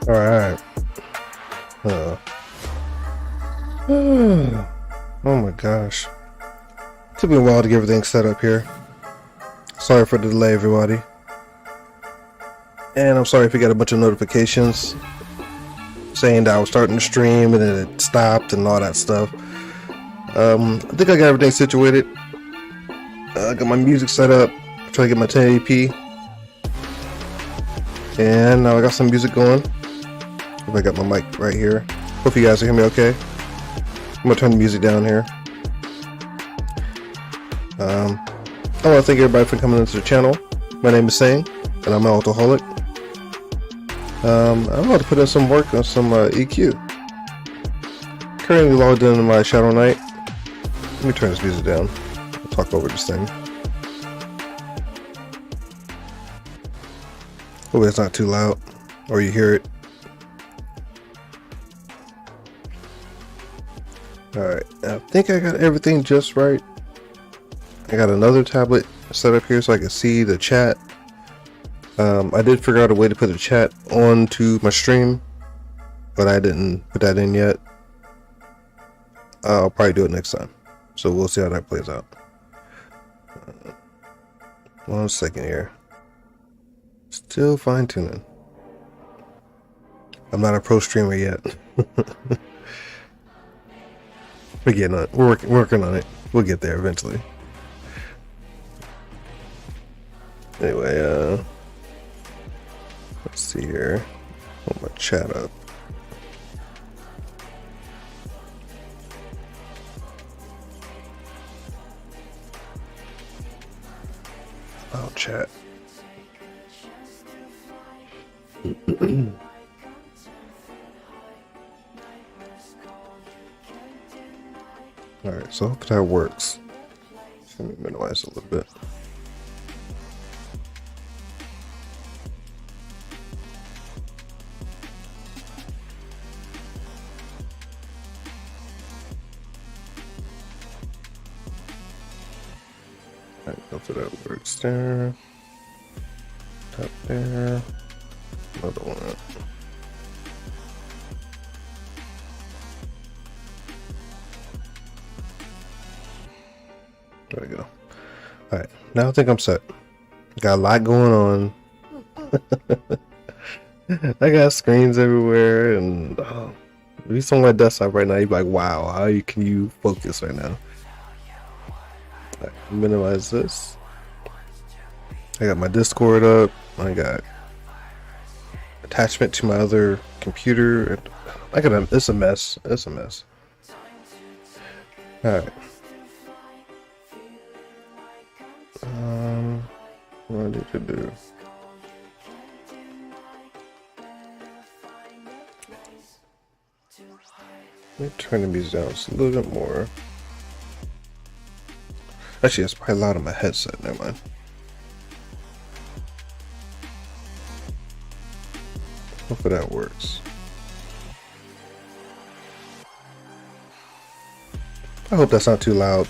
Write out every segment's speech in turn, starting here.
Alright. Oh my gosh. Took me a while to get everything set up here. Sorry for the delay, everybody. And I'm sorry if you got a bunch of notifications saying that I was starting to stream and then it stopped and all that stuff. I think I got everything situated. I got my music set up. Trying to get my 1080p. And now I got some music going. I got my mic right here. Hope you guys can hear me okay. I'm gonna turn the music down here. I want to thank everybody for coming into the channel. My name is Sane, and I'm an alcoholic. I'm about to put in some work on some EQ. Currently logged into my Shadow Knight. Let me turn this music down. I'll talk over this thing. Hope it's not too loud, or you hear it. Alright, I think I got everything just right. I got another tablet set up here so I can see the chat. I did figure out a way to put the chat onto my stream, but I didn't put that in yet. I'll probably do it next time, so we'll see how that plays out. 1 second here. Still fine tuning. I'm not a pro streamer yet. We're getting on it. We're working on it. We'll get there eventually. Anyway, let's see here. Put my chat up. Oh, chat. Alright, so I hope that works. Let me minimize a little bit. Alright, hopefully that works there. Top there. Another one. There we go. Alright, now I think I'm set. Got a lot going on. I got screens everywhere, and at least on my desktop right now, you're like, wow, how can you focus right now? Right, minimize this. I got my Discord up. I got attachment to my other computer. It's a mess. It's a mess. Alright. What I need to do? Let me turn the music down just a little bit more. Actually, it's probably loud on my headset. Never mind. Hopefully that works. I hope that's not too loud.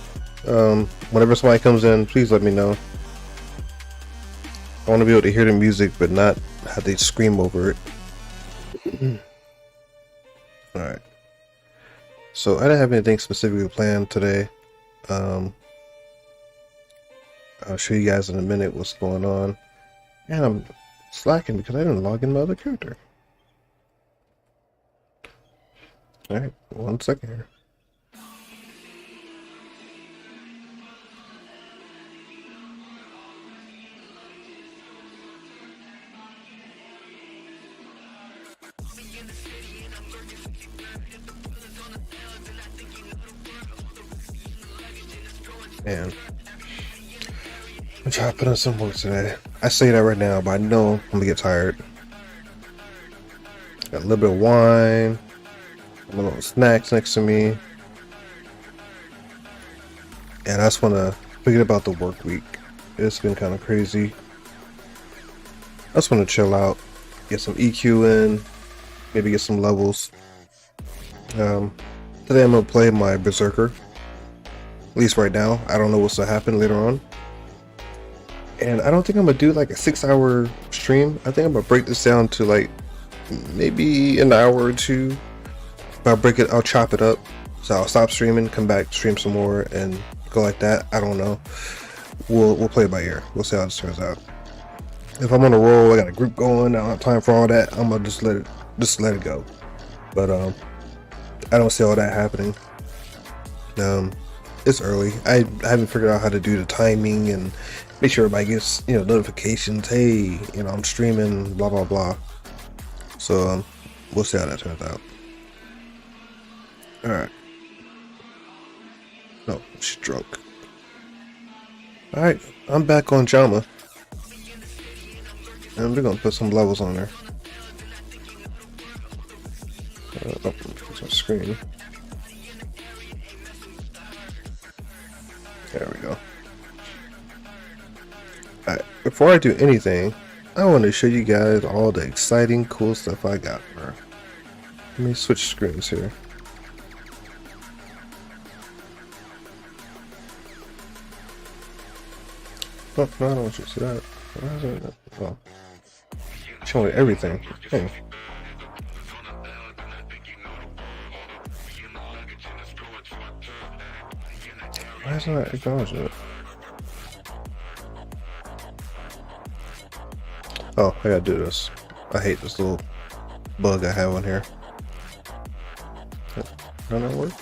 Whenever somebody comes in, please let me know. I want to be able to hear the music, but not have they scream over it. Alright. So I didn't have anything specifically planned today. I'll show you guys in a minute what's going on. And I'm slacking because I didn't log in my other character. Alright, 1 second here. Man, I'm trying to put in some work today. I say that right now, but I know I'm gonna get tired. Got a little bit of wine, a little snacks next to me, and I just want to forget about the work week. It's been kind of crazy. I just want to chill out, get some EQ in, maybe get some levels. Today I'm gonna play my Berserker. At least right now. I don't know what's gonna happen later on. And I don't think I'm gonna do like a 6-hour stream. I think I'm gonna break this down to like maybe an hour or two. If I break it, I'll chop it up. So I'll stop streaming, come back, stream some more, and go like that. I don't know. We'll play it by ear. We'll see how this turns out. If I'm on a roll, I got a group going, I don't have time for all that, I'm gonna just let it go. But I don't see all that happening. It's early. I haven't figured out how to do the timing and make sure everybody gets, notifications. Hey, I'm streaming, blah blah blah. So we'll see how that turns out. All right. No, she's drunk. All right, I'm back on Jama, and we're gonna put some levels on there. It's on screen. There we go. Alright, before I do anything, I want to show you guys all the exciting, cool stuff I got, bro. Let me switch screens here. Oh, no, I don't want you to see that. Why is it? Oh. Showing everything. Hey. Why isn't that acknowledging it? Oh, I gotta do this. I hate this little bug I have on here. How that work?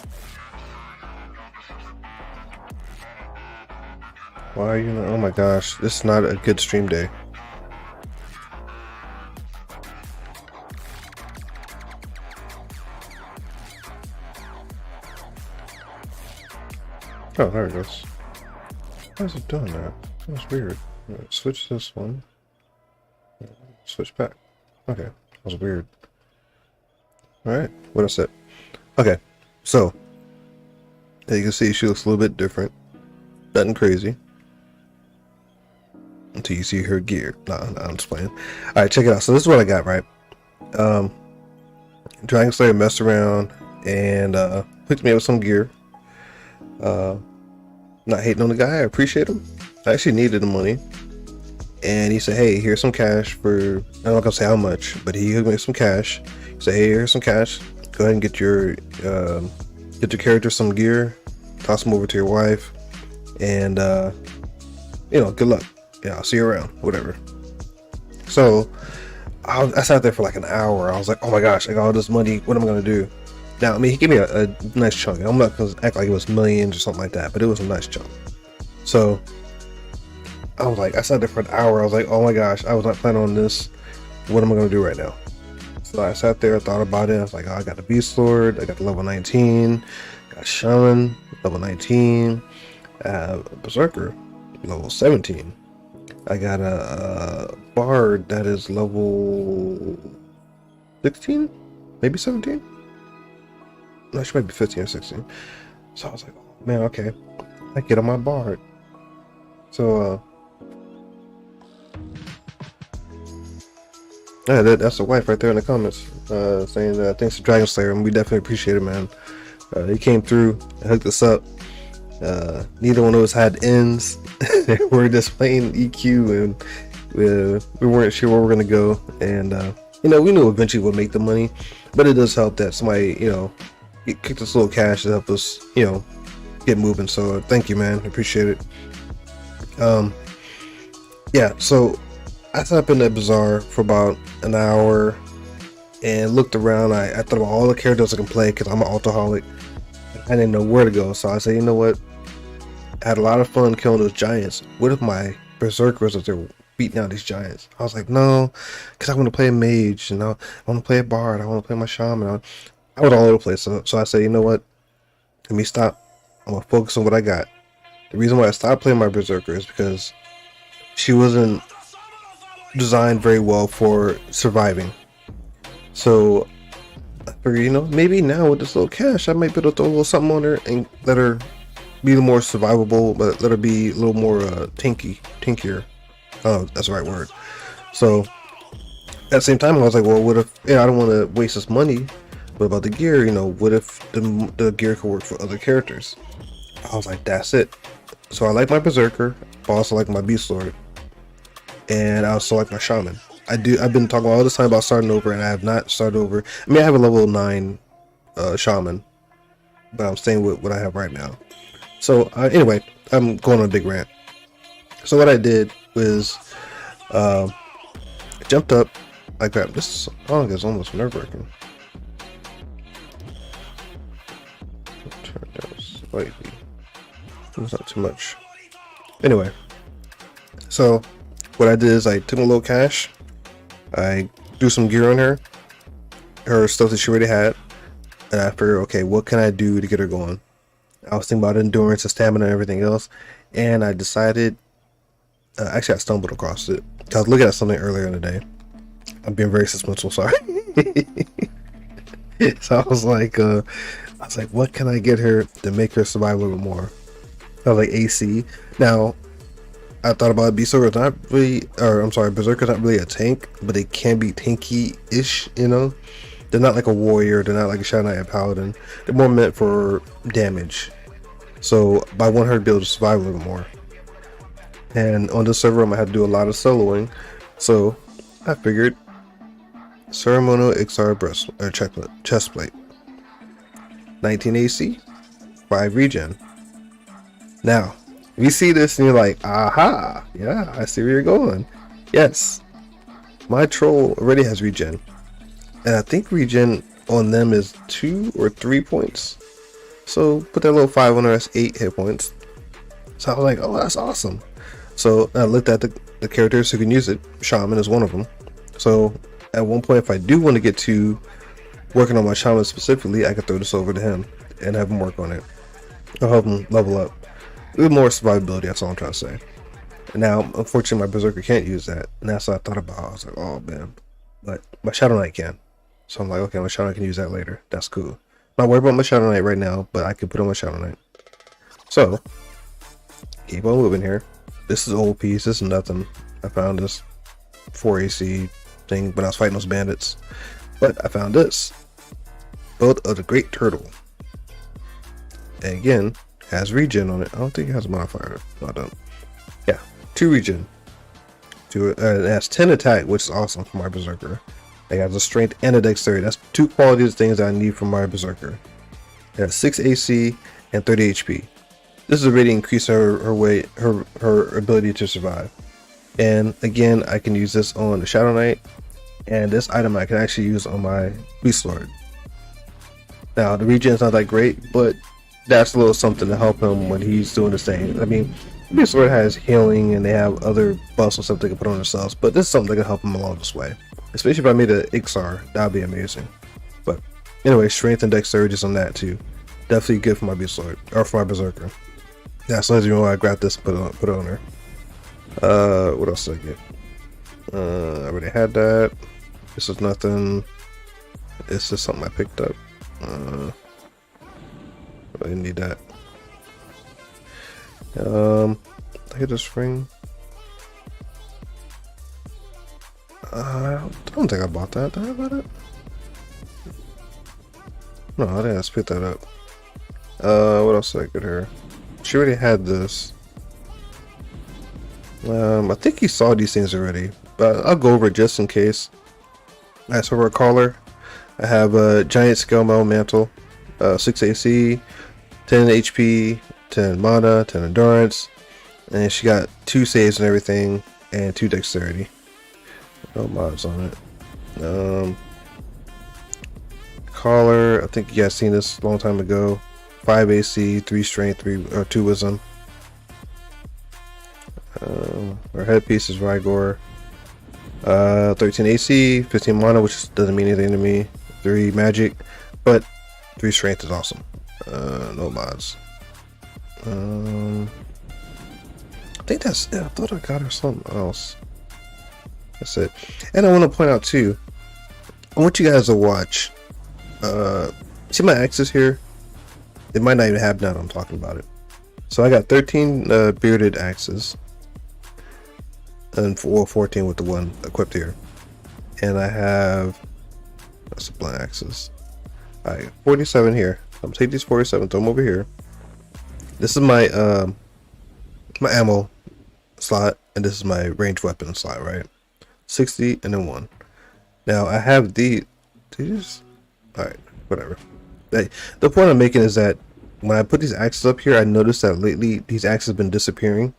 Why are you not? Oh my gosh, this is not a good stream day. Oh, there it goes. Why is it doing that? That's weird. Switch this one. Switch back. Okay, that was weird. Alright, what else? Okay, so as you can see, she looks a little bit different. Nothing crazy. Until you see her gear. No, I'm just playing. Alright, check it out. So this is what I got, right? Dragon Slayer messed around and hooked me up with some gear. Not hating on the guy, I appreciate him. I actually needed the money. And he said, hey, here's some cash for, I'm not gonna say how much, but he hooked me with some cash. He said, hey, here's some cash. Go ahead and get your character some gear, toss them over to your wife, and good luck. Yeah, I'll see you around, whatever. So I sat there for like an hour. I was like, oh my gosh, I got all this money, what am I gonna do? Now, I mean, he gave me a nice chunk. I'm not gonna act like it was millions or something like that, but it was a nice chunk. So I was like, I sat there for an hour. I was like, oh my gosh, I was not planning on this. What am I gonna do right now? So I sat there, thought about it. I was like, oh, I got the Beast Lord, I got the level 19, got Shaman, level 19, Berserker, level 17. I got a Bard that is level 16, maybe 17. No, she might be 15 or 16. So I was like, oh, man, okay, I get on my Bard. So yeah, that's the wife right there in the comments, saying thanks to Dragon Slayer, and we definitely appreciate it, man. He came through and hooked us up. Neither one of us had ends. We're just playing EQ, and we weren't sure where we're gonna go. And we knew eventually we'll make the money, but it does help that somebody kicked us a little cash to help us get moving. So thank you, man. Appreciate it. Yeah, so I sat up in that bazaar for about an hour and looked around. I thought about all the characters I can play because I'm an alcoholic. I didn't know where to go, so I said, you know what? I had a lot of fun killing those giants. What if my berserkers are there beating out these giants? I was like, no, because I want to play a mage, I want to play a bard, I want to play my shaman. I was all over the place, so I said, you know what? Let me stop. I'm gonna focus on what I got. The reason why I stopped playing my berserker is because she wasn't designed very well for surviving. So I figured, maybe now with this little cash, I might be able to throw a little something on her and let her be a little more survivable, but let her be a little more tinkier. Oh, that's the right word. So at the same time, I was like, well, what if, I don't want to waste this money. What about the gear? What if the gear could work for other characters? I was like, that's it. So I like my berserker, I also like my beast lord, and I also like my shaman. I've been talking all this time about starting over, and I have not started over. I mean, I have a level 9 shaman, but I'm staying with what I have right now. So anyway, I'm going on a big rant. So what I did was jumped up. I grabbed this song. Is almost nerve-wracking. Turn down slightly. It's not too much. Anyway, so what I did is I took a little cash. I threw some gear on her stuff that she already had, and I figured, okay, what can I do to get her going? I was thinking about endurance and stamina and everything else, and I decided. Actually, I stumbled across it. I was looking at something earlier in the day. I'm being very suspenseful, sorry. So I was like, what can I get her to make her survive a little bit more? I was like, AC. Now, I thought about Berserker's not really, or I'm sorry, Berserker's not really a tank, but they can be tanky-ish, you know? They're not like a warrior, they're not like a Shadow Knight and Paladin. They're more meant for damage. So, I want her to be able to survive a little more. And on the server, I'm gonna have to do a lot of soloing. So, I figured Ceremonial XR chestplate. 19 AC, 5 regen. Now, if you see this and you're like, aha, yeah, I see where you're going. Yes, my troll already has regen. And I think regen on them is 2 or 3 points. So put that little 5 on her, that's 8 hit points. So I was like, oh, that's awesome. So I looked at the characters who can use it. Shaman is one of them. So at one point, if I do want to get to working on my shaman specifically, I could throw this over to him and have him work on it. I'll help him level up. A little more survivability, that's all I'm trying to say. And now, unfortunately, my Berserker can't use that. And that's what I thought about. I was like, oh man. But my Shadow Knight can. So I'm like, okay, my Shadow Knight can use that later. That's cool. Not worried about my Shadow Knight right now, but I can put on my Shadow Knight. So, keep on moving here. This is old piece. This is nothing. I found this 4 AC thing when I was fighting those bandits. But I found this. Boat of the Great Turtle. And again, has regen on it. I don't think it has a modifier. No, I don't. Yeah, 2 regen. It has 10 attack, which is awesome for my Berserker. It has a strength and a dexterity. That's 2 qualities things that I need from my Berserker. It has 6 AC and 30 HP. This is already increasing her ability to survive. And again, I can use this on the Shadow Knight, and this item I can actually use on my Beast Lord. Now the regen is not that great, but that's a little something to help him when he's doing this thing. I mean, Beast Lord has healing and they have other buffs and stuff they can put on themselves, but this is something that can help him along this way. Especially if I made an Ixar, that would be amazing. But anyway, strength and dexterity just on that too. Definitely good for my Beast Lord, or for my Berserker. That's the reason why I grabbed this, put it on her. What else did I get? I already had that. This is nothing. This is something I picked up. I didn't need that. I get this ring. I don't think I bought that. Did I buy it? No, I think I just picked that up. What else did I get her? She already had this. I think he saw these things already, but I'll go over it just in case. As for her collar, I have a giant scale metal mantle, 6 AC, 10 HP, 10 mana, 10 endurance, and she got 2 saves and everything, and 2 dexterity. No mods on it. Collar, I think you guys seen this a long time ago. 5 AC, 3 strength, 2 wisdom. Our headpiece is Rygor. 13 AC, 15 mana, which doesn't mean anything to me. 3 magic, but 3 strength is awesome. No mods. I think that's it. I thought I got her something else. That's it. And I want to point out too, I want you guys to watch. See my axes here? It might not even have none. I'm talking about it. So I got 13 bearded axes. And 14 with the one equipped here. And I have, that's the blunt axes. Alright, 47 here. I'm gonna take these 47, throw them over here. This is my my ammo slot, and this is my ranged weapon slot, right? 60, and then 1. Now I have these. Alright, whatever. The point I'm making is that when I put these axes up here, I noticed that lately these axes have been disappearing.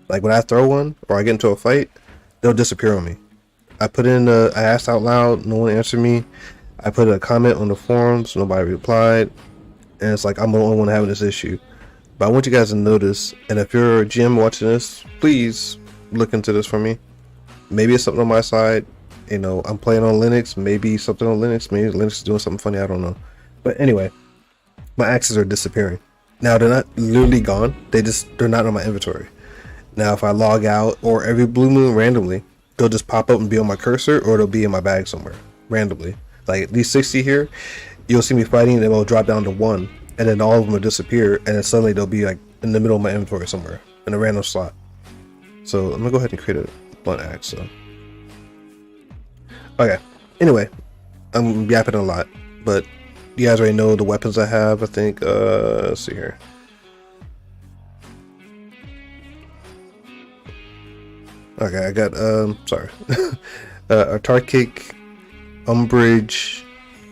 Like when I throw one or I get into a fight, they'll disappear on me. I asked out loud, no one answered me. I put a comment on the forums, nobody replied. And it's like I'm the only one having this issue. But I want you guys to notice, and if you're a GM watching this, please look into this for me. Maybe it's something on my side. You know, I'm playing on Linux. Maybe something on Linux. Maybe Linux is doing something funny. I don't know. But anyway, my axes are disappearing. Now they're not literally gone. They're not on my inventory. Now if I log out or every blue moon randomly, they'll just pop up and be on my cursor, or they'll be in my bag somewhere randomly. Like these 60 here, you'll see me fighting, and they'll drop down to 1, and then all of them will disappear, and then suddenly they'll be like in the middle of my inventory somewhere in a random slot. So I'm gonna go ahead and create a blunt axe. So okay. Anyway, I'm yapping a lot, but you guys already know the weapons I have. I think. Let's see here. Okay, I got sorry, a Tarkic Umbrage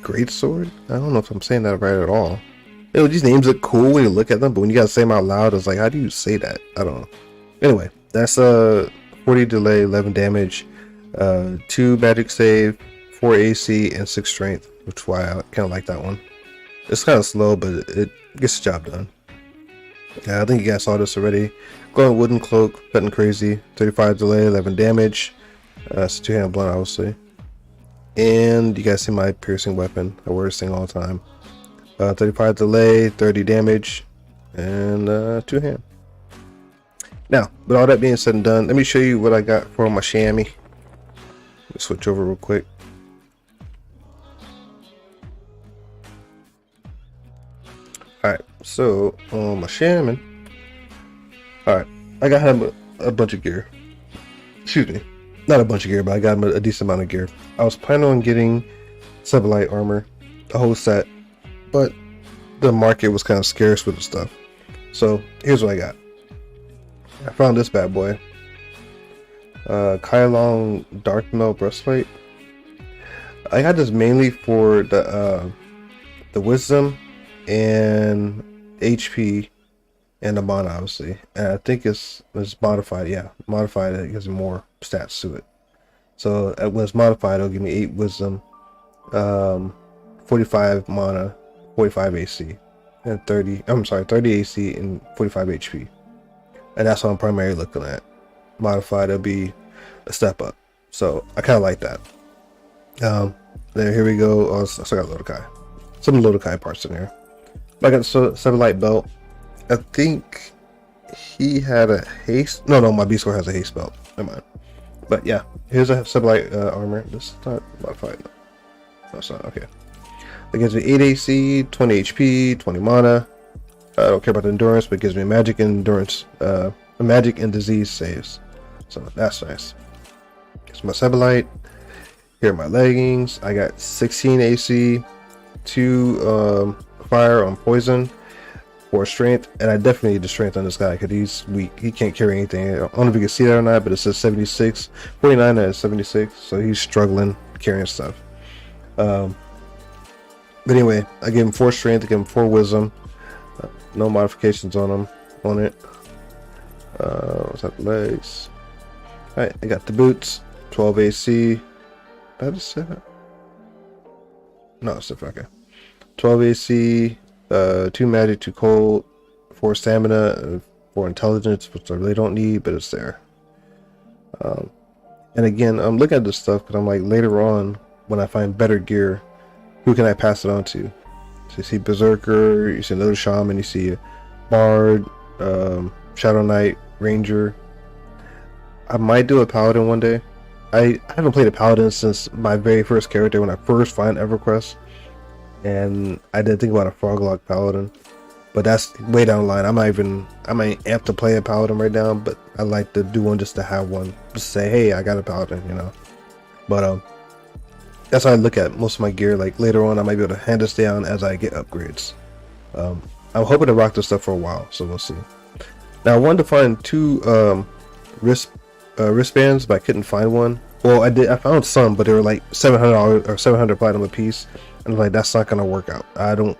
Greatsword. I don't know if I'm saying that right at all. You know, these names look cool when you look at them, but when you gotta say them out loud, it's like, how do you say that? I don't know. Anyway, that's 40 delay, 11 damage, 2 magic save, 4 AC, and 6 strength, which is why I kind of like that one. It's kind of slow, but it gets the job done. Yeah, I think you guys saw this already. Going wooden cloak, petting crazy, 35 delay, 11 damage. It's a 2-handed blunt, obviously. And you guys see my piercing weapon. I wear this thing all the time. 35 delay, 30 damage, and 2-hand. Now, with all that being said and done, let me show you what I got for my chamois. Let me switch over real quick. Alright, so on my chamois. Alright, I got him a bunch of gear. Excuse me. Not a bunch of gear, but I got him a decent amount of gear. I was planning on getting Sebelite armor, a whole set, but the market was kind of scarce with the stuff. So here's what I got. I found this bad boy. Kylong Darkmail breastplate. I got this mainly for the wisdom and HP and the mana, obviously. And I think it's modified. Yeah, modified. It gives me more stats to it. So when it's modified, it'll give me 8 wisdom, 45 mana, 45 AC, and 30 AC and 45 HP. And that's what I'm primarily looking at. Modified, it'll be a step up. So I kind of like that. There, here we go. Oh, I still got Lodokai. Some Lodokai parts in there. I got the Sebelite belt. I think he had a haste. No, my B-score has a haste belt. Never mind. But yeah, here's a Sebelite armor. This is not modified. No, it's not. Okay. It gives me 8 AC, 20 HP, 20 mana. I don't care about the endurance, but it gives me magic and endurance, magic and disease saves. So that's nice. Here's my Sebelite. Here are my leggings. I got 16 AC, 2 fire on poison, 4 strength, and I definitely need the strength on this guy because he's weak. He can't carry anything. I don't know if you can see that or not, but it says 76, 49 and 76, so he's struggling carrying stuff. But anyway, I gave him 4 strength, I gave him 4 wisdom. No modifications on it. What's that? Legs. Alright, I got the boots. 12 AC. Did I just say that? No, it's different. Okay. 12 AC. 2 magic, 2 cold, 4 stamina, 4 intelligence, which I really don't need, but it's there. And again, I'm looking at this stuff because I'm like, later on, when I find better gear, who can I pass it on to? So you see Berserker, you see another Shaman, you see Bard, Shadow Knight, Ranger. I might do a Paladin one day. I haven't played a Paladin since my very first character when I first found Everquest. And I did think about a Froglock Paladin. But that's way down the line. I might amped to play a Paladin right now, but I like to do one just to have one. Just say, hey, I got a Paladin, you know. But that's how I look at most of my gear. Like later on, I might be able to hand this down as I get upgrades. I'm hoping to rock this stuff for a while, so we'll see. Now I wanted to find 2 wristbands, but I couldn't find one. Well, I found some, but they were like $700 or 700 platinum a piece, and I'm like, that's not gonna work out. I don't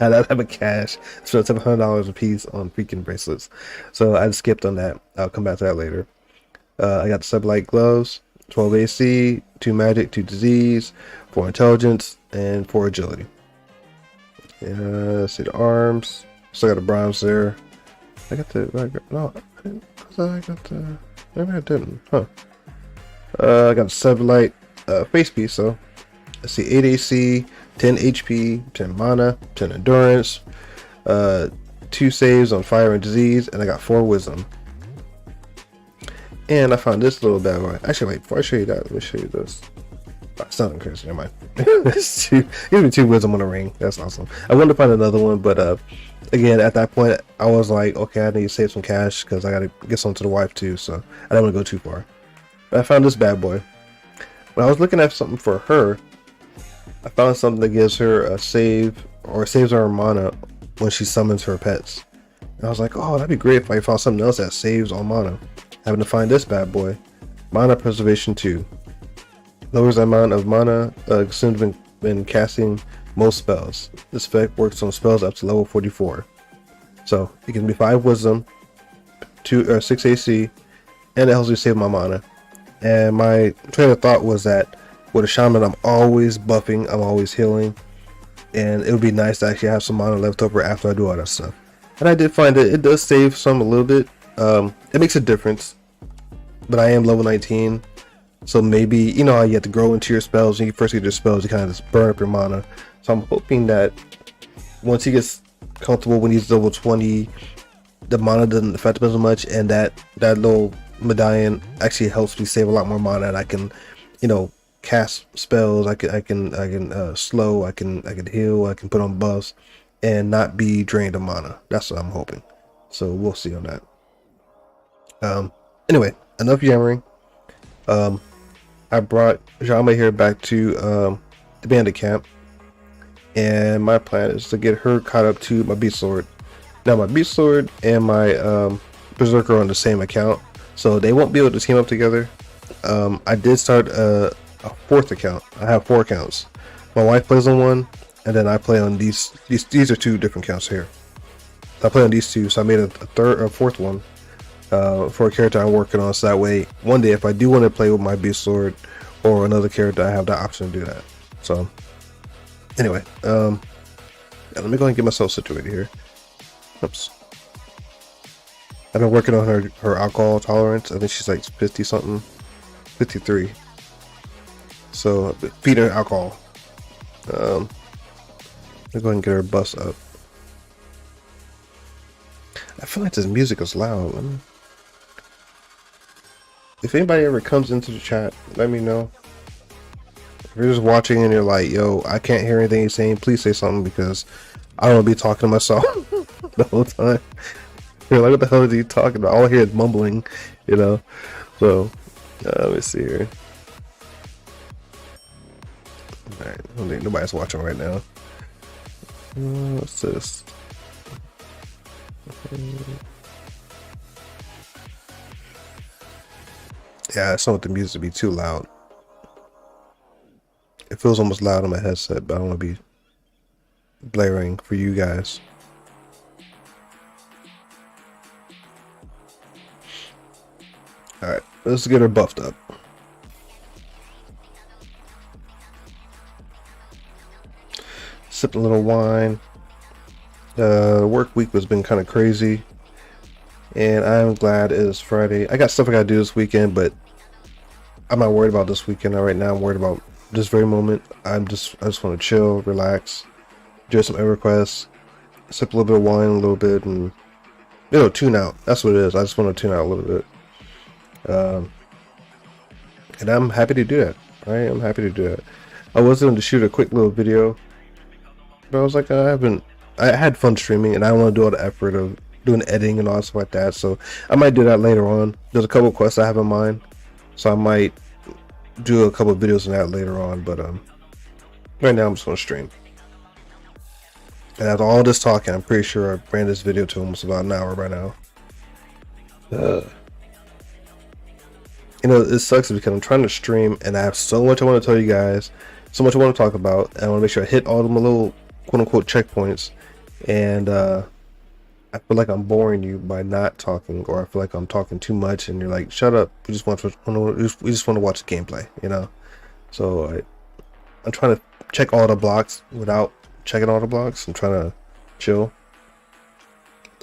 have that type of cash to spend $700 a piece on freaking bracelets, so I just skipped on that. I'll come back to that later. I got the Sublight gloves, 12 AC, 2 magic, 2 disease, 4 intelligence, and 4 agility. Let's see the arms. Still got the bronze there. I got the no, I didn't. I got the maybe I didn't. Huh. I got a Sublight face piece, so let's see, 8 AC, 10 HP, 10 mana, 10 endurance, 2 saves on fire and disease, and I got 4 wisdom. And I found this little bad boy. Actually, wait, before I show you that, let me show you this. Oh, it's nothing crazy, never mind. It's give me 2 wisdom on a ring. That's awesome. I wanted to find another one, but again, at that point, I was like, okay, I need to save some cash because I got to get some to the wife too, so I don't want to go too far. But I found this bad boy. When I was looking at something for her, I found something that gives her a save, or saves her mana when she summons her pets. And I was like, oh, that'd be great if I found something else that saves on mana. Having to find this bad boy. Mana Preservation 2. Lowers the amount of mana consumed when casting most spells. This effect works on spells up to level 44. So it can be 5 wisdom, 6 AC, and it helps me save my mana. And my train of thought was that with a shaman, I'm always buffing, I'm always healing, and it would be nice to actually have some mana left over after I do all that stuff. And I did find that it does save some a little bit. It makes a difference, but I am level 19, so maybe, you know how you have to grow into your spells. When you first get your spells, you kind of just burn up your mana. So I'm hoping that once he gets comfortable when he's level 20, the mana doesn't affect him as much, and that little medallion actually helps me save a lot more mana, and I can, you know, cast spells. I can slow. I can heal. I can put on buffs, and not be drained of mana. That's what I'm hoping. So we'll see on that. Anyway, enough yammering. I brought Jama here back to the bandit camp, and my plan is to get her caught up to my beast sword. Now my beast sword and my berserker are on the same account, so they won't be able to team up together. I did start a 4th account. I have 4 accounts. My wife plays on one, and then I play on these are 2 different accounts here. I play on these 2, so I made a 4th one for a character I'm working on, so that way one day if I do want to play with my beast sword or another character, I have the option to do that. So anyway, yeah, let me go and get myself situated here. Oops. I've been working on her alcohol tolerance. I think she's like 50 something, 53. So feed her alcohol. Let me go ahead and get her bus up. I feel like this music is loud. If anybody ever comes into the chat, let me know. If you're just watching and you're like, yo, I can't hear anything you're saying, please say something, because I don't want to be talking to myself the whole time. You're like, what the hell is he talking about? All I hear is mumbling, you know? So, let me see here. Alright, I don't think nobody's watching right now. What's this? Yeah, I just don't want the music to be too loud. It feels almost loud on my headset, but I don't want to be blaring for you guys. Alright, let's get her buffed up. Sip a little wine. Work week has been kind of crazy, and I'm glad it is Friday. I got stuff I gotta do this weekend, but I'm not worried about this weekend right now. I'm worried about this very moment. I just want to chill, relax, enjoy some Everquest, sip a little bit of wine, a little bit, and, you know, tune out. That's what it is. I just want to tune out a little bit, and I'm happy to do that. I am happy to do that. I was going to shoot a quick little video, but I was like, I had fun streaming, and I don't want to do all the effort of doing editing and all stuff like that, so I might do that later on. There's a couple of quests I have in mind, so I might do a couple of videos on that later on, but right now I'm just going to stream. And after all this talking, I'm pretty sure I ran this video to almost about an hour by now. You know, it sucks because I'm trying to stream and I have so much I want to tell you guys, so much I want to talk about, and I want to make sure I hit all of my little quote unquote checkpoints. And I feel like I'm boring you by not talking, or I feel like I'm talking too much, and you're like, "Shut up! We just want to watch the gameplay," you know. So I'm trying to check all the blocks without checking all the blocks. I'm trying to chill.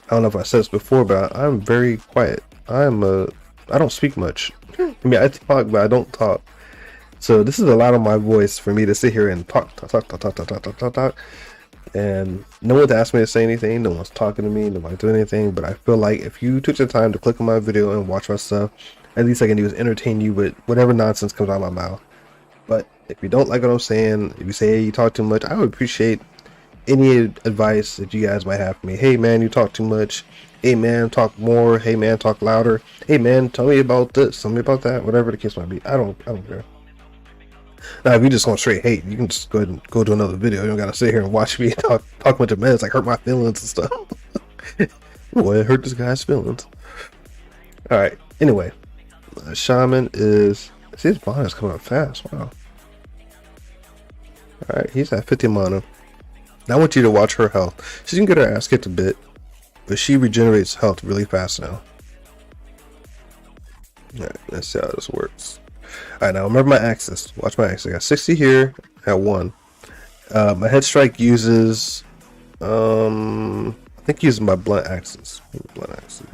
I don't know if I said this before, but I'm very quiet. I don't speak much. I mean, I talk, but I don't talk. So this is a lot of my voice for me to sit here and talk. And no one's asked me to say anything, no one's talking to me, nobody's doing anything, but I feel like if you took the time to click on my video and watch my stuff, at least I can do is entertain you with whatever nonsense comes out of my mouth. But if you don't like what I'm saying, if you say you talk too much, I would appreciate any advice that you guys might have for me. Hey man, you talk too much. Hey man, talk more. Hey man, talk louder. Hey man, tell me about this, tell me about that, whatever the case might be. I don't care. Now, if you just want straight hate, you can just go ahead and go to another video. You don't gotta sit here and watch me talk a bunch of mess, like hurt my feelings and stuff. Boy, it hurt this guy's feelings. Alright, anyway. Shaman is... See, his mana is coming up fast. Wow. Alright, he's at 50 mana. Now I want you to watch her health. She can get her ass kicked a bit, but she regenerates health really fast now. Alright, let's see how this works. Alright, now remember my axes. Watch my axes. I got 60 here at 1. My head strike uses I think using my blunt axes. Blunt axes.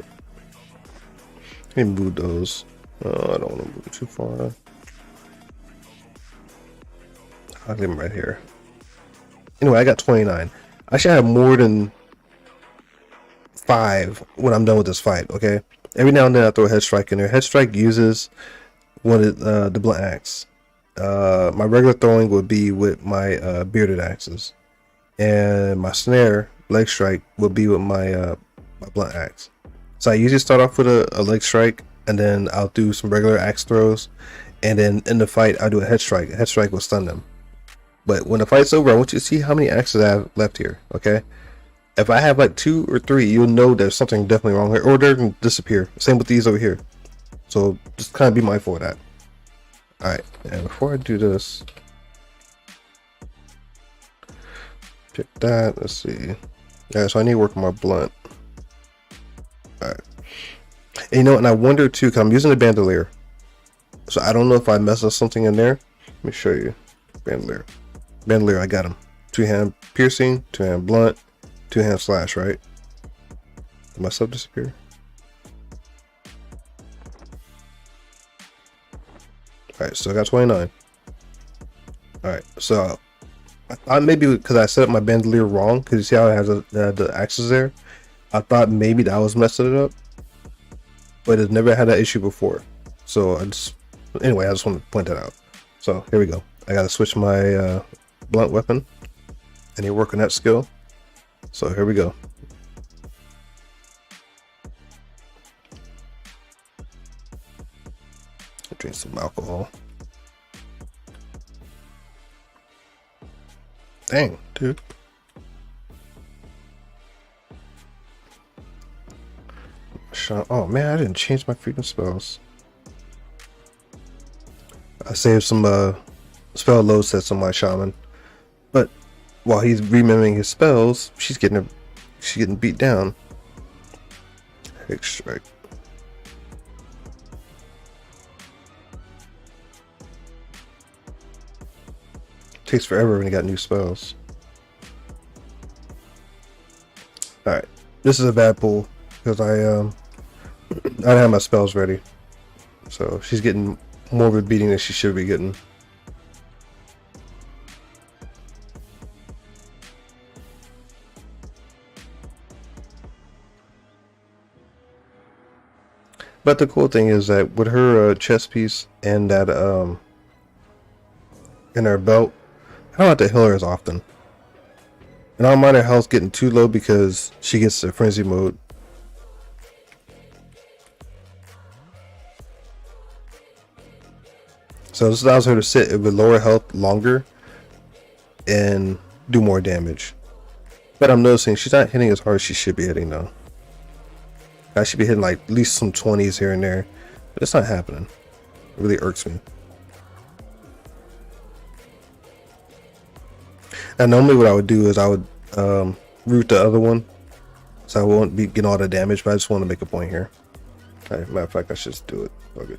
Let me move those. I don't want to move too far. I'll leave them right here. Anyway, I got 29. I should have more than 5 when I'm done with this fight, okay? Every now and then I throw a head strike in there. Head strike uses the blunt axe. My regular throwing would be with my bearded axes, and my snare leg strike would be with my my blunt axe. So I usually start off with a leg strike, and then I'll do some regular axe throws, and then in the fight I'll do a head strike. A head strike will stun them. But when the fight's over, I want you to see how many axes I have left here, okay? If I have like 2 or 3, you'll know there's something definitely wrong here, or they're gonna disappear. Same with these over here. So just kind of be mindful of that. Alright, and before I do this, pick that. Let's see. Yeah, so I need to work on my blunt. Alright. And you know, and I wonder too, because I'm using a bandolier. So I don't know if I messed up something in there. Let me show you. Bandolier. Bandolier, I got him. 2-hand piercing, 2-hand blunt, 2-hand slash, right? Did my stuff disappear? Alright, so I got 29. Alright, so I thought maybe because I set up my bandolier wrong, because you see how it has the axes there? I thought maybe that was messing it up, but it's never had that issue before. So anyway, I just want to point that out. So here we go. I gotta switch my blunt weapon. I need to work on that skill. So here we go. Drink some alcohol. Dang, dude. Oh man, I didn't change my freaking spells. I saved some spell load sets on my shaman, but while he's remembering his spells, she's getting beat down. Hex strike. Takes forever when you got new spells. Alright, this is a bad pull because I don't have my spells ready, so she's getting more of a beating than she should be getting. But the cool thing is that with her chest piece and that in her belt, I don't have to heal her as often. And I don't mind her health getting too low because she gets to frenzy mode. So this allows her to sit with lower health longer and do more damage. But I'm noticing she's not hitting as hard as she should be hitting though. I should be hitting like at least some 20s here and there, but it's not happening. really irks me. And normally what I would do is I would root the other one, so I won't be getting all the damage, but I just want to make a point here. Matter of fact, I should just do it. Okay.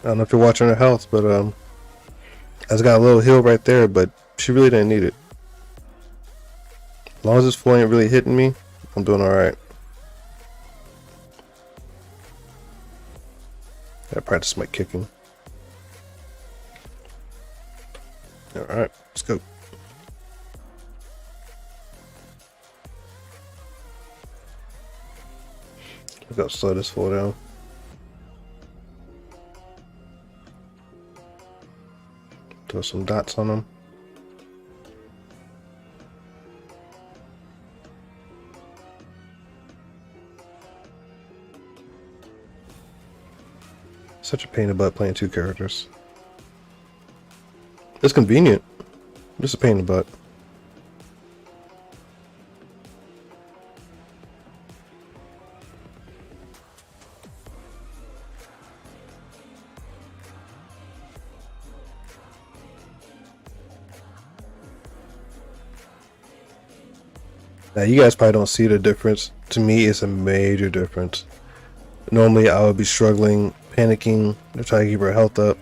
I don't know if you're watching her health, but I just got a little heal right there, but she really didn't need it. As long as this floor ain't really hitting me, I'm doing alright. I practice my kicking. Alright, let's go. I gotta slow this floor down. Throw some dots on them. Such a pain in the butt playing two characters. It's convenient. Just a pain in the butt. Now you guys probably don't see the difference. To me, it's a major difference. Normally I would be struggling, panicking, to try to keep her health up.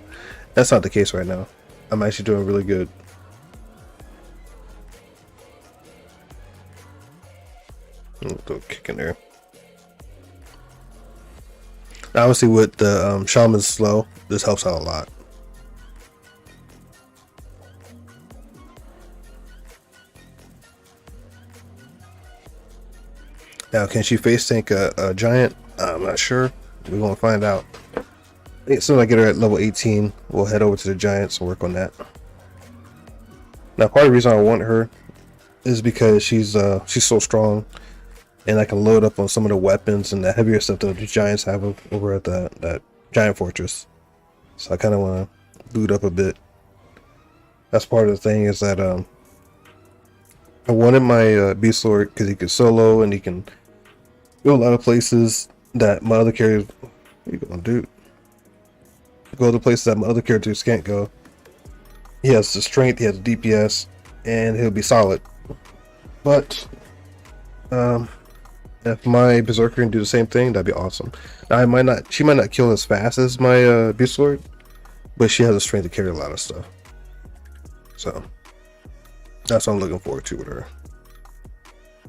That's not the case right now. I'm actually doing really good. Throw a kick in there. Obviously with the shaman's slow, this helps out a lot. Now, can she face tank a giant? I'm not sure. We're going to find out. As soon as I get her at level 18, we'll head over to the giants and work on that. Now, part of the reason I want her is because she's so strong, and I can load up on some of the weapons and the heavier stuff that the giants have over at that giant fortress. So I kind of want to loot up a bit. That's part of the thing, is that I wanted my beast lord because he can solo and he can go a lot of places that my other characters. What are you gonna do? Go to places that my other characters can't go. He has the strength, he has the DPS, and he'll be solid. But if my berserker can do the same thing, that'd be awesome. Now, she might not kill as fast as my beast lord, but she has the strength to carry a lot of stuff. So that's what I'm looking forward to with her.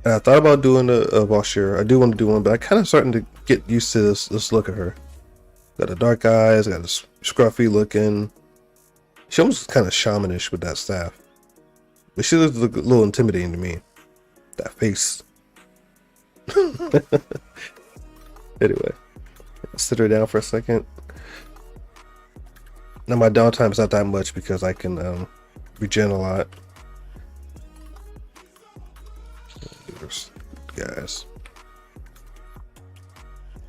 And I thought about doing a Valkyrie. I do want to do one, but I kind of starting to get used to this look of her. Got the dark eyes, got this scruffy looking. She almost kind of shamanish with that staff, but she looks a little intimidating to me. That face. Anyway, I'll sit her down for a second. Now my downtime is not that much because I can regen a lot. Guys,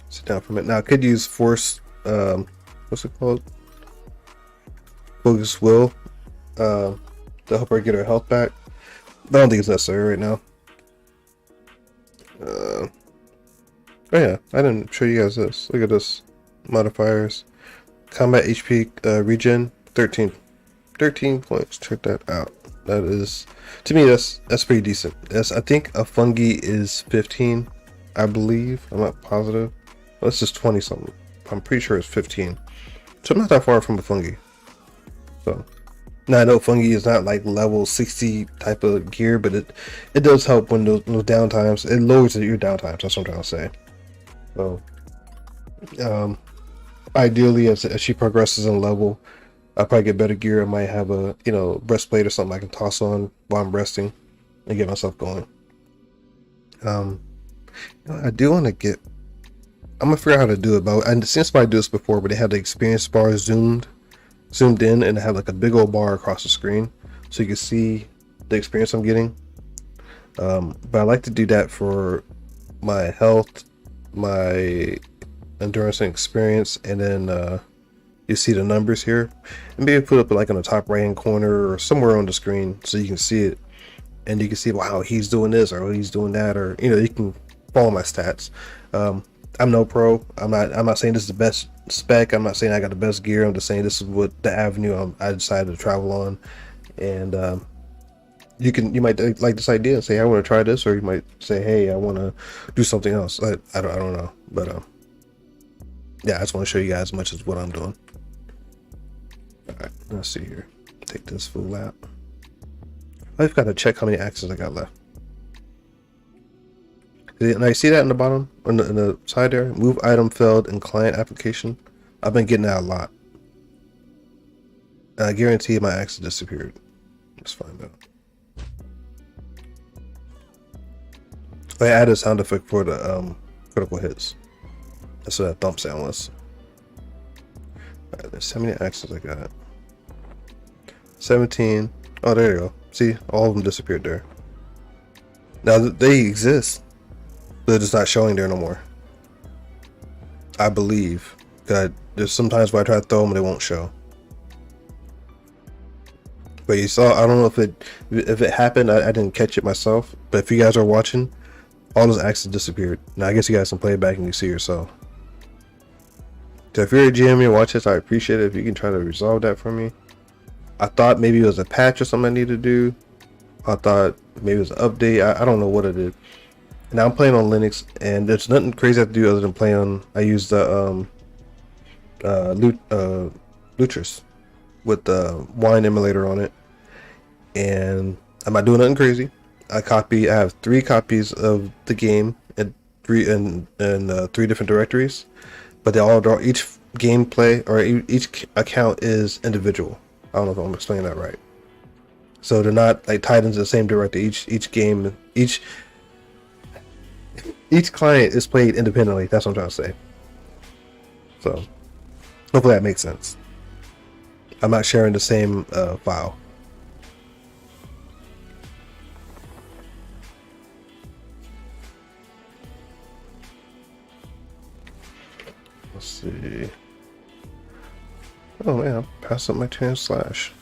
sit down for a minute. Now I could use force, what's it called, focus will, to help her get her health back, but I don't think it's necessary right now. Oh yeah, I didn't show you guys this. Look at this modifiers. Combat HP regen 13 points. Check that out. That is, to me, that's pretty decent. I think a fungi is 15, I believe. I'm not positive. Well, this is 20 something. I'm pretty sure it's 15. So I'm not that far from a fungi. So now I know fungi is not like level 60 type of gear, but it does help when those downtimes. It lowers your downtimes. That's what I'm trying to say. So ideally, as she progresses in level, I'll probably get better gear. I might have a breastplate or something I can toss on while I'm resting and get myself going. I do want to get. I'm gonna figure out how to do it, but I've seen somebody do this before, but they had the experience bar zoomed in, and it had like a big old bar across the screen. so you can see the experience I'm getting. But I like to do that for my health, my endurance and experience, and then you see the numbers here, and maybe put up like in the top right hand corner or somewhere on the screen so you can see it, and you can see, wow, he's doing this or he's doing that, or you can follow my stats. I'm no pro. I'm not saying this is the best spec. I'm not saying I got the best gear. I'm just saying this is what the avenue I decided to travel on. And you might like this idea and say, I want to try this, or you might say, hey, I want to do something else. I don't know, but yeah, I just want to show you guys as much as what I'm doing. All right, let's see here. Take this full lap. I've got to check how many axes I got left. And I see that in the bottom, in the side there. Move item failed in client application. I've been getting that a lot. And I guarantee my axe disappeared. Let's find out. I added a sound effect for the critical hits. That's what that thump sound was. Alright, there's how many axes I got? 17. Oh, there you go. See, all of them disappeared there. Now they exist. They're just not showing there no more, I believe. There's sometimes where I try to throw them and they won't show. But you saw, I don't know if it happened. I didn't catch it myself. But if you guys are watching, all those axes disappeared. Now I guess you guys can play it back and you see yourself. So if you're a GM and you watch this, I appreciate it if you can try to resolve that for me. I thought maybe it was a patch or something I need to do. I thought maybe it was an update. I don't know what it is. Now I'm playing on Linux, and there's nothing crazy I have to do other than play on. I use the Lutris with the wine emulator on it, and I'm not doing nothing crazy. I have 3 copies of the game in 3 different directories, but they all each gameplay or each account is individual. I don't know if I'm explaining that right. So they're not like tied into the same directory. Each client is played independently. That's what I'm trying to say. So hopefully that makes sense. I'm not sharing the same file. Let's see. Oh man, I passed up my turn slash.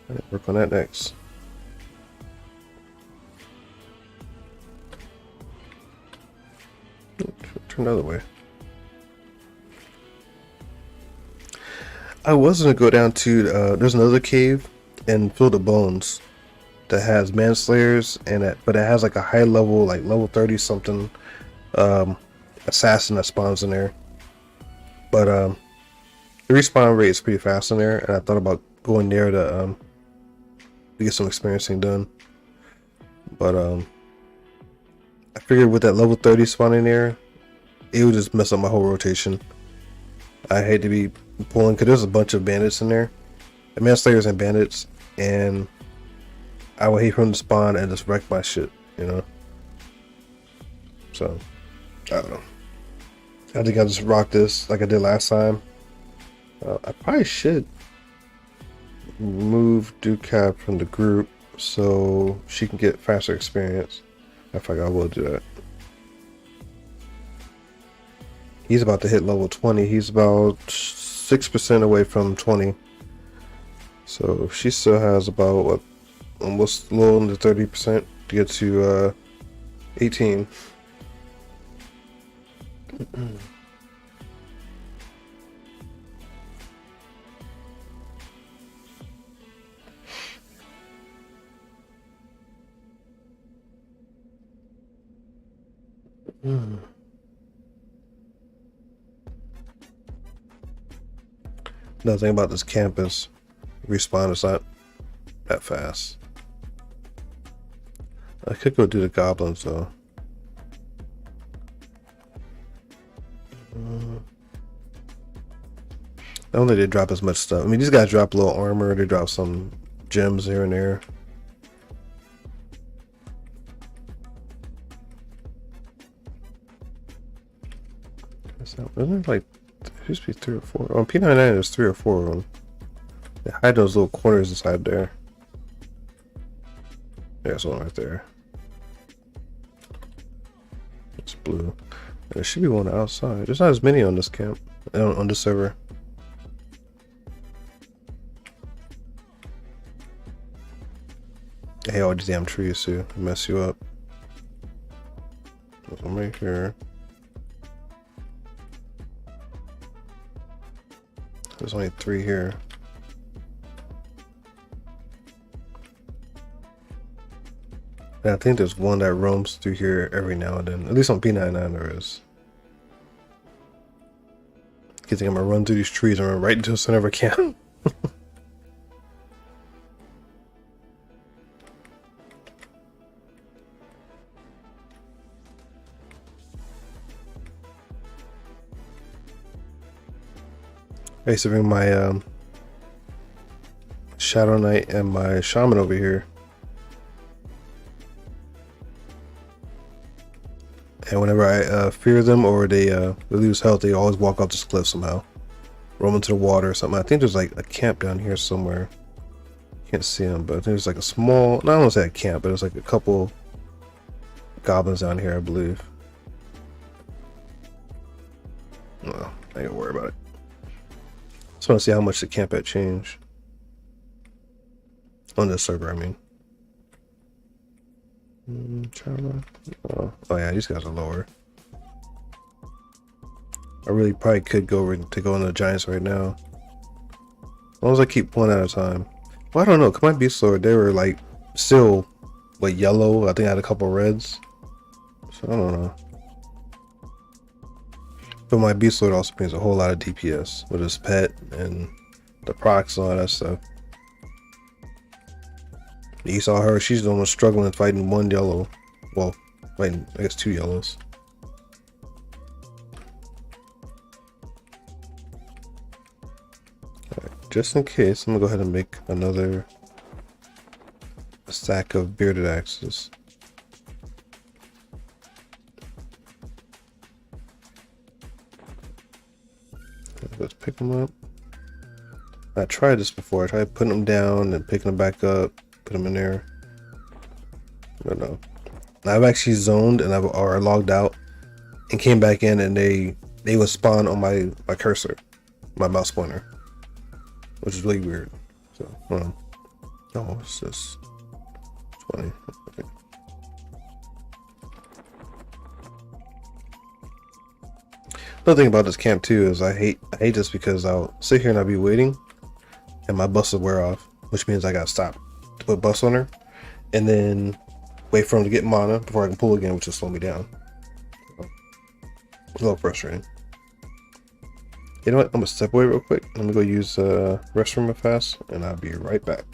I need to work on that next. Turn the other way. I was gonna go down to there's another cave in Field of Bones that has manslayers but it has like a high level, like level 30 something assassin that spawns in there. But the respawn rate is pretty fast in there, and I thought about going there to get some experiencing done. But I figured with that level 30 spawning there, it would just mess up my whole rotation. I hate to be pulling, because there's a bunch of bandits in there, manslayers and bandits, and I would hate for them to spawn and just wreck my shit, So I don't know. I think I'll just rock this like I did last time. I probably should remove Ducap from the group so she can get faster experience. I think I will do that. He's about to hit level 20. He's about 6% away from 20. So she still has about almost a little under 30% to get to 18. Another thing about this campus, respawn is not that fast. I could go do the goblins though. I don't think they drop as much stuff. I mean, these guys drop a little armor, they drop some gems here and there. Isn't it like, there used to be 3 or 4? On P99 there's 3 or 4 of them. They hide those little corners inside there. There's one right there. It's blue. There should be one outside. There's not as many on this camp, on this server. I hate all these damn trees too. They mess you up. There's one right here. There's only 3 here. And I think there's one that roams through here every now and then. At least on P99 there is. You think I'm gonna run through these trees and run right into the center of a camp? I used to bring my Shadow Knight and my Shaman over here. And whenever I fear them or they lose health, they always walk off this cliff somehow. Roam into the water or something. I think there's like a camp down here somewhere. Can't see them, but I think there's like a small, not I don't want to say a camp, but there's like a couple goblins down here, I believe. Well, I ain't gonna worry about it. Just want to see how much the camp had changed. On this server, I mean. Oh yeah, these guys are lower. I really probably could go over to go into the Giants right now. As long as I keep one at a time. Well, I don't know. Cause my Beast Lord, they were like still like yellow. I think I had a couple reds. So I don't know. But my Beast Lord also brings a whole lot of DPS with his pet and the procs and all that stuff. You saw her, she's the one struggling fighting one yellow. Well, fighting, I guess 2 yellows. Alright, just in case, I'm gonna go ahead and make another stack of bearded axes. Let's pick them up. I tried this before. I tried putting them down and picking them back up. Put them in there. But no. I've actually zoned and or logged out and came back in and they would spawn on my cursor, my mouse pointer, which is really weird. So, oh, what's this? 20. Okay. Another thing about this camp too is I hate this because I'll sit here and I'll be waiting and my bus will wear off, which means I gotta stop to put bus on her and then wait for him to get mana before I can pull again, which will slow me down. So, a little frustrating. You know what? I'm gonna step away real quick. Let me go use restroom real fast and I'll be right back.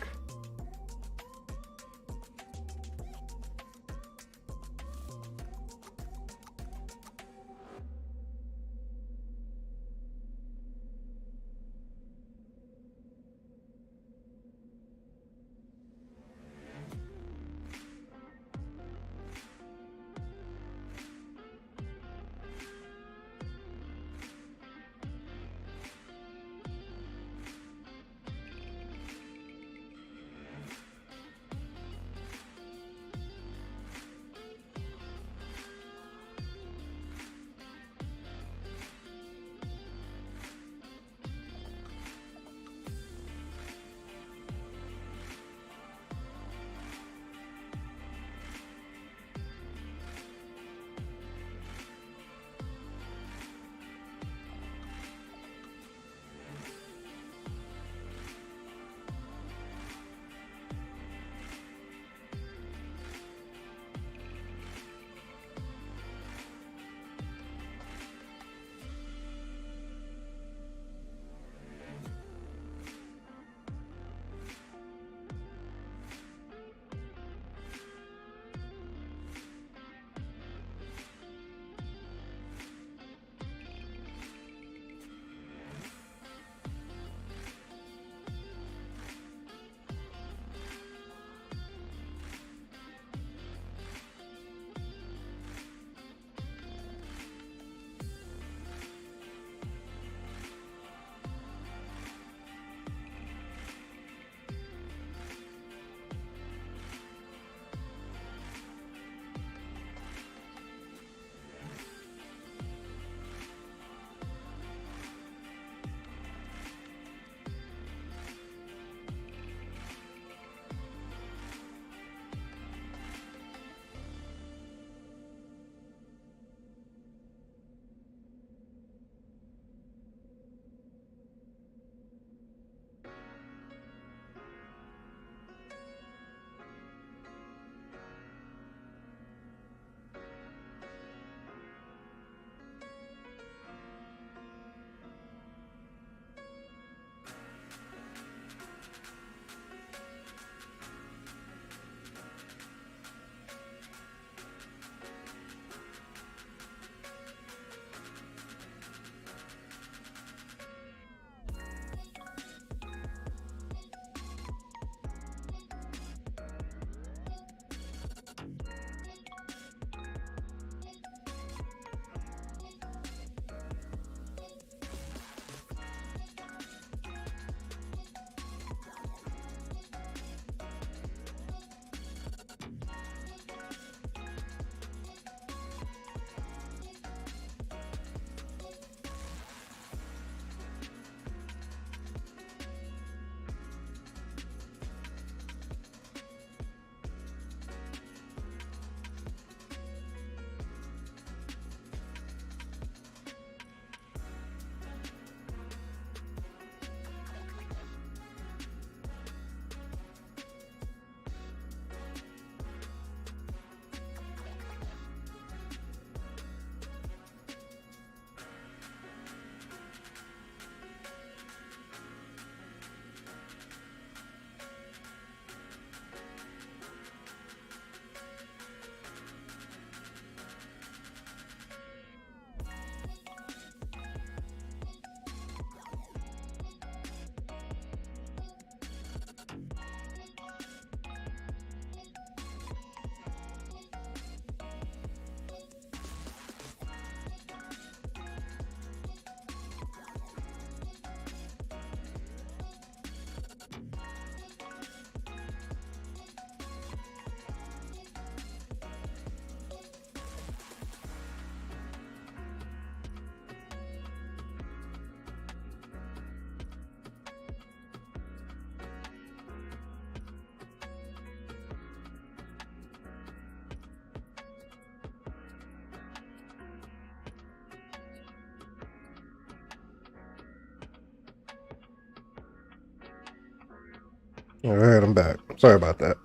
All right, I'm back. Sorry about that.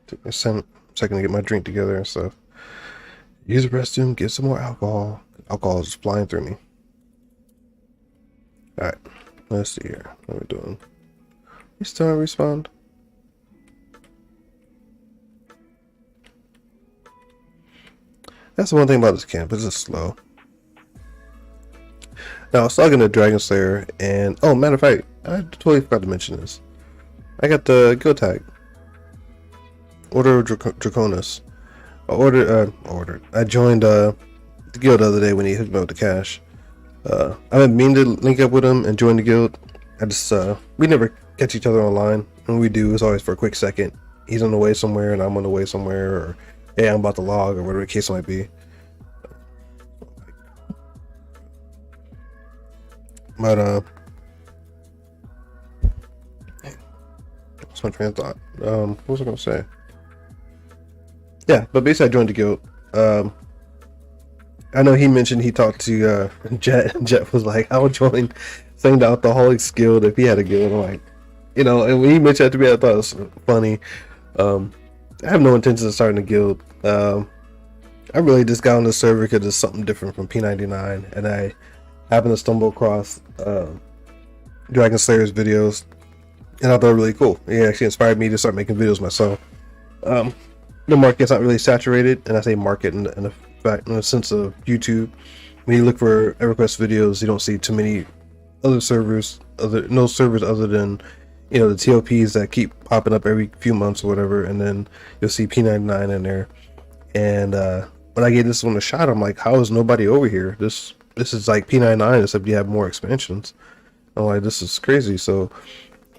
Took me a second to get my drink together and stuff. Use the restroom, get some more alcohol. Alcohol is just flying through me. All right, let's see here. What are we doing? You still don't respond? That's the one thing about this camp. It's just slow. Now, I was talking to Dragon Slayer, and oh, matter of fact, I totally forgot to mention this. I got the guild tag. Order of Draconis. I joined the guild the other day when he hooked me up with the cash. I've been meaning to link up with him and join the guild. I just we never catch each other online. When we do, it's always for a quick second. He's on the way somewhere, and I'm on the way somewhere, or hey, I'm about to log, or whatever the case might be. But that's my train of thought. What was I gonna say? Yeah, but basically I joined the guild. I know he mentioned he talked to Jet, and Jet was like, I'll join saying the Alcoholics Guild if he had a guild. I'm like, you know, and when he mentioned that to me, I thought it was funny. I have no intentions of starting a guild. I really just got on the server because it's something different from P99, and I happened to stumble across Dragon Slayer's videos, and I thought it was really cool. It actually inspired me to start making videos myself. The market's not really saturated, and I say market in the sense of YouTube. When you look for Everquest videos, you don't see too many other servers, no servers other than, you know, the TOPs that keep popping up every few months or whatever, and then you'll see P99 in there. And when I gave this one a shot, I'm like, how is nobody over here? This is like P99, except you have more expansions. I'm like, this is crazy. So,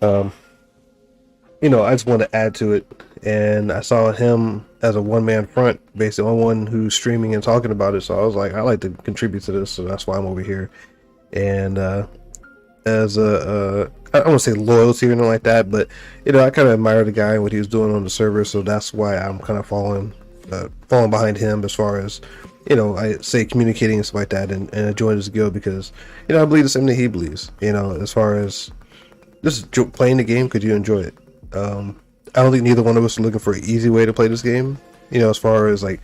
you know, I just want to add to it, and I saw him as a one-man front, basically, on one who's streaming and talking about it. So I was like, I like to contribute to this, so that's why I'm over here. And as I don't want to say loyalty or anything like that, but you know, I kind of admire the guy and what he was doing on the server, so that's why I'm kind of following behind him as far as, you know, I say communicating and stuff like that, and join his guild because, you know, I believe the same thing he believes. You know, as far as just playing the game, could you enjoy it? I don't think neither one of us are looking for an easy way to play this game. You know, as far as like,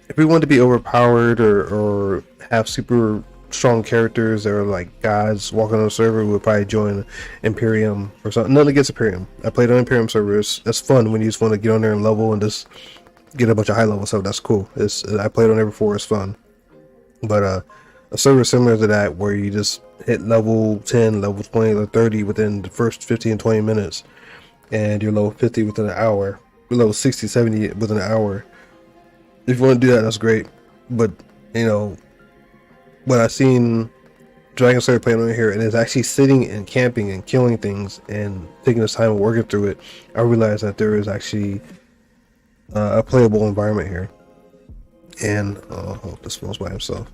if we want to be overpowered or have super strong characters that are like gods walking on the server, we would probably join Imperium or something. Nothing against Imperium. I played on Imperium servers. That's fun when you just want to get on there and level and just get a bunch of high level stuff. That's cool. I played on there before. It's fun. But a server similar to that where you just hit level 10, level 20, or 30 within the first 15 and 20 minutes, and you're level 50 within an hour, you're level 60, 70 within an hour. If you want to do that, that's great. But, you know, when I seen Dragon Slayer playing on here and is actually sitting and camping and killing things and taking his time and working through it, I realized that there is actually a playable environment here. And I hope this smells by himself.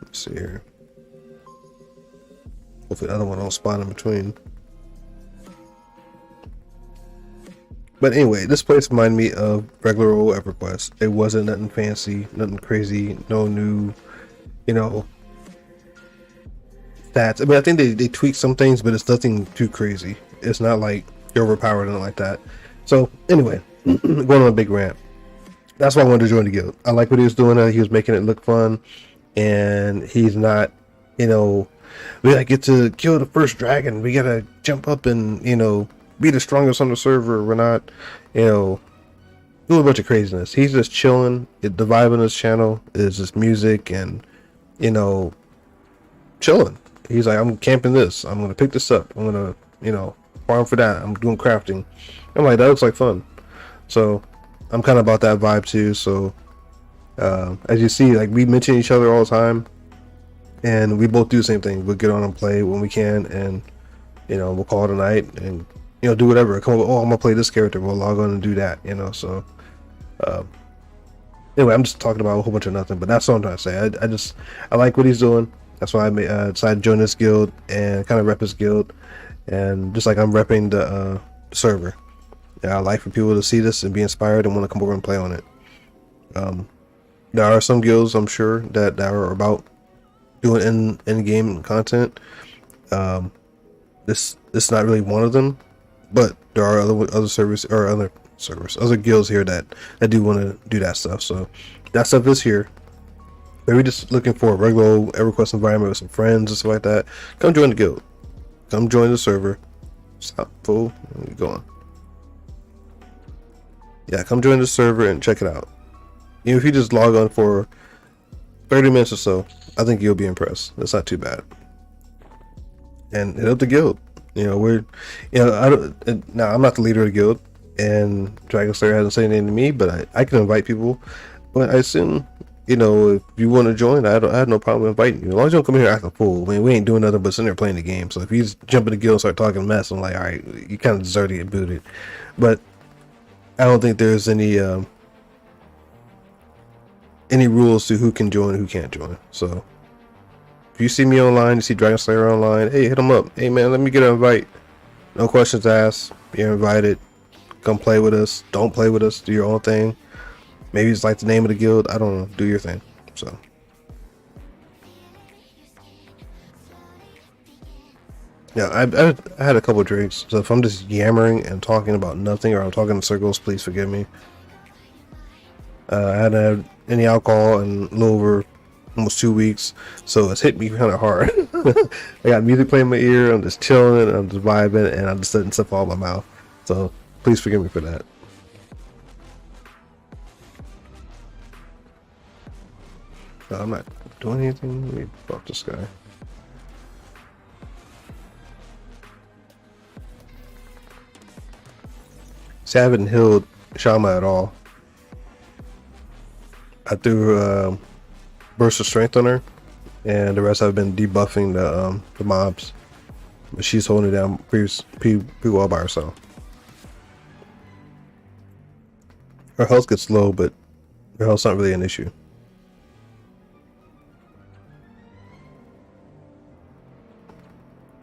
Let's see here. Hopefully the other one don't spawn in between. But anyway, this place reminded me of regular old EverQuest. It wasn't nothing fancy, nothing crazy, no new, you know, stats. I mean, I think they tweaked some things, but it's nothing too crazy. It's not like you're overpowered or anything like that. So anyway, going on a big rant. That's why I wanted to join the guild. I like what he was doing. He was making it look fun, and he's not, you know, we gotta get to kill the first dragon. We gotta jump up and, you know, be the strongest on the server. We're not, you know, doing a bunch of craziness. He's just chilling. The vibe on his channel is just music and, you know, chilling. He's like, I'm camping this. I'm gonna pick this up. I'm gonna, you know, farm for that. I'm doing crafting. I'm like, that looks like fun. So I'm kind of about that vibe too. So as you see, like, we mention each other all the time, and we both do the same thing. We'll get on and play when we can, and, you know, we'll call it a night and, you know, do whatever. Come up, oh, I'm gonna play this character. We'll log on and do that, you know. So anyway, I'm just talking about a whole bunch of nothing, but that's what I'm trying to say. I like what he's doing. That's why I decided to join this guild and kind of rep his guild, and just like I'm repping the server. Yeah, I like for people to see this and be inspired and want to come over and play on it. There are some guilds, I'm sure, that are about doing in-game content. This is not really one of them, But there are other guilds here that do want to do that stuff. So that stuff is here. Maybe just looking for a regular EverQuest environment with some friends and stuff like that. Come join the guild. Come join the server. Stop, fool. Where you going? Yeah, come join the server and check it out. Even if you just log on for 30 minutes or so, I think you'll be impressed. It's not too bad. And hit up the guild. Now I'm not the leader of the guild, and Dragon Slayer hasn't said anything to me, but I can invite people. But I assume, if you want to join, I have no problem inviting you. As long as you don't come here acting a fool. I mean, we ain't doing nothing but sitting there playing the game. So if you just jump in the guild and start talking mess, I'm like, all right, you kind of deserve to get booted. But I don't think there's any rules to who can join and who can't join. So if you see me online, you see Dragon Slayer online, hey, hit him up. Hey man, let me get an invite. No questions asked. You're invited. Come play with us. Don't play with us. Do your own thing. Maybe it's like the name of the guild. I don't know. Do your thing. So yeah, I had a couple of drinks. So if I'm just yammering and talking about nothing, or I'm talking in circles, please forgive me. I hadn't had any alcohol in a little over almost 2 weeks, so it's hit me kind of hard. I got music playing in my ear, I'm just chilling, I'm just vibing, and I'm just letting stuff fall out of my mouth. So please forgive me for that. No, I'm not doing anything. Let me fuck this guy. See, I haven't healed Shama at all. I threw burst of strength on her, and the rest I've been debuffing the mobs. But she's holding it down pretty well by herself. Her health gets low, but her health's not really an issue.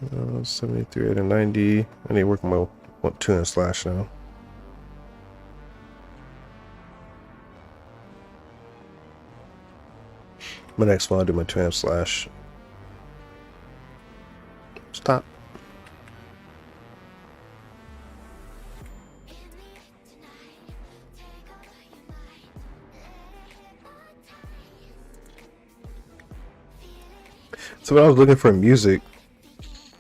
Uh, 73 out of 90. I need to work my 2-hand slash now. My next one, I'll do my 2-hand slash. Stop. So when I was looking for music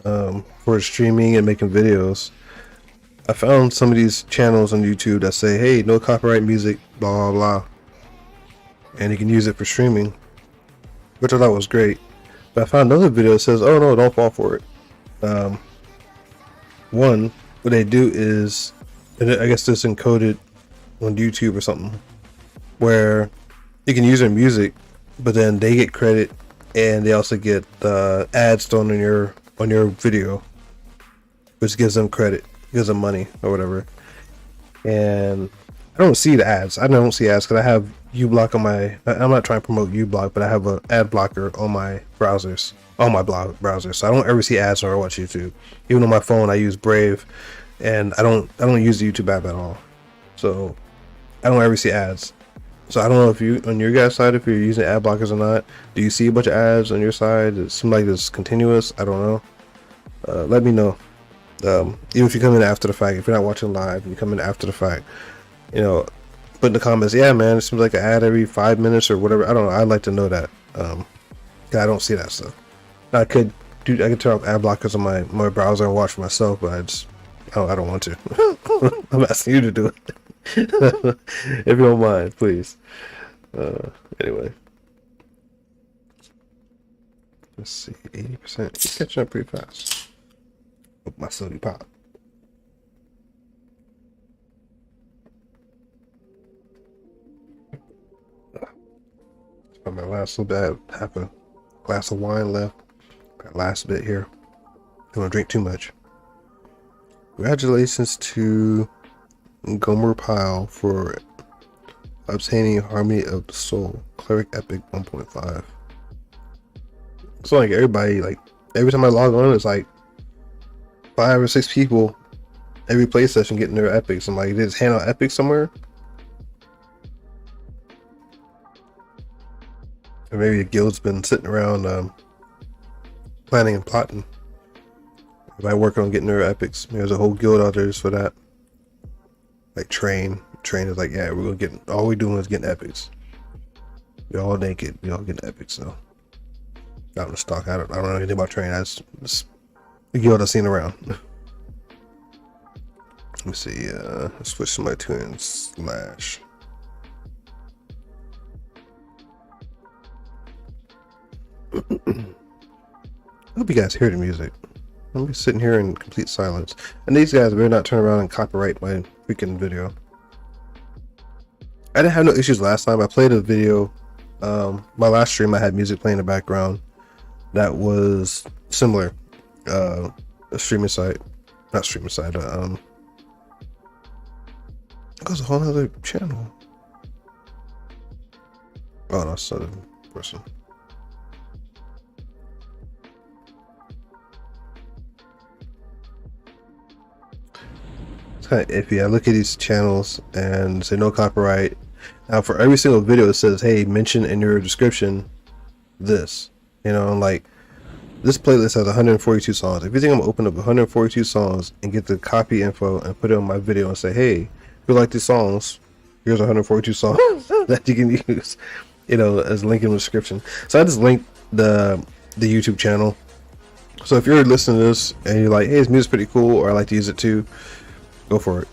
for streaming and making videos, I found some of these channels on YouTube that say, hey, no copyright music, blah, blah, blah. And you can use it for streaming, which I thought was great. But I found another video that says, oh no, don't fall for it. One, what they do is, I guess this encoded on YouTube or something, where you can use their music, but then they get credit, and they also get ads thrown on your video, which gives them credit, gives them money or whatever. And I don't see the ads. I don't see ads because I have uBlock on my. I'm not trying to promote uBlock, but I have an ad blocker on my browsers, on my browser, so I don't ever see ads when I watch YouTube. Even on my phone, I use Brave, and I don't use the YouTube app at all, so I don't ever see ads. So I don't know if you, on your guys' side, if you're using ad blockers or not. Do you see a bunch of ads on your side? It seems like it's continuous. I don't know. Let me know. Even if you come in after the fact, if you're not watching live, you come in after the fact, put in the comments, yeah man, it seems like an ad every 5 minutes or whatever. I don't know. I'd like to know that. I don't see that stuff. Now, I could turn off ad blockers on my browser and watch for myself, but I don't want to. I'm asking you to do it. If you don't mind, please. Anyway, let's see, 80%. He's catching up pretty fast. Oh, my silly pop. My last little bit, I have a glass of wine left. Got last bit here. Don't want to drink too much. Congratulations to Gomer Pyle for obtaining Harmony of the Soul Cleric Epic 1.5. So like everybody, like every time I log on, it's like 5 or 6 people every play session getting their epics. I'm like, they just hand out epics somewhere. Or maybe a guild's been sitting around planning and plotting. I work on getting their epics. There's a whole guild out there just for that. Like Train is like, yeah, we're gonna get, all we're doing is getting epics. We're all naked, we all getting epics now. Out in stock. I don't know anything about Train. That's the guild I've seen around. Let me see. Let's switch to my twin slash. I hope you guys hear the music. I'm just sitting here in complete silence. And these guys better not turn around and copyright my freaking video. I didn't have no issues last time. I played a video. My last stream I had music playing in the background. That was similar. A streaming site. Not streaming site. It goes a whole other channel. Oh, no, it's another person. It's kind of iffy. I look at these channels and say no copyright. Now for every single video it says, hey, mention in your description this. You know, like this playlist has 142 songs. If you think I'm gonna open up 142 songs and get the copy info and put it on my video and say, hey, if you like these songs, here's 142 songs that you can use, you know, as a link in the description. So I just linked the YouTube channel. So if you're listening to this and you're like, hey, this music's pretty cool, or I like to use it too, go for it.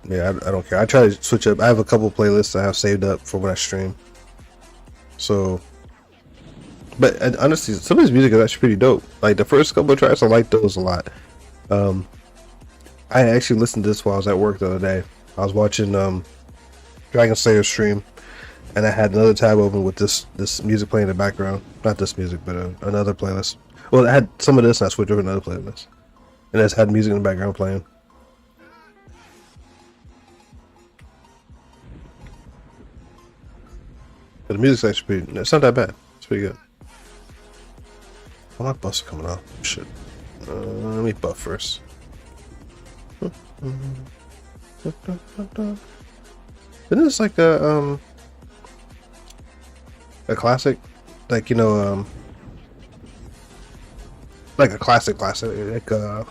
Yeah, I don't care. I try to switch up. I have a couple playlists I have saved up for when I stream. So, but honestly, some of this music is actually pretty dope. Like the first couple of tracks, I like those a lot. I actually listened to this while I was at work the other day. I was watching Dragon Slayer stream, and I had another tab open with this music playing in the background. Not this music, but another playlist. Well, I had some of this, and I switched over to another playlist, and it's had music in the background playing. But the music's actually pretty, it's not that bad. It's pretty good. Oh, my buffs are coming off. Shit. Let me buff first. Isn't this like a classic? Like, you know, like a classic, like a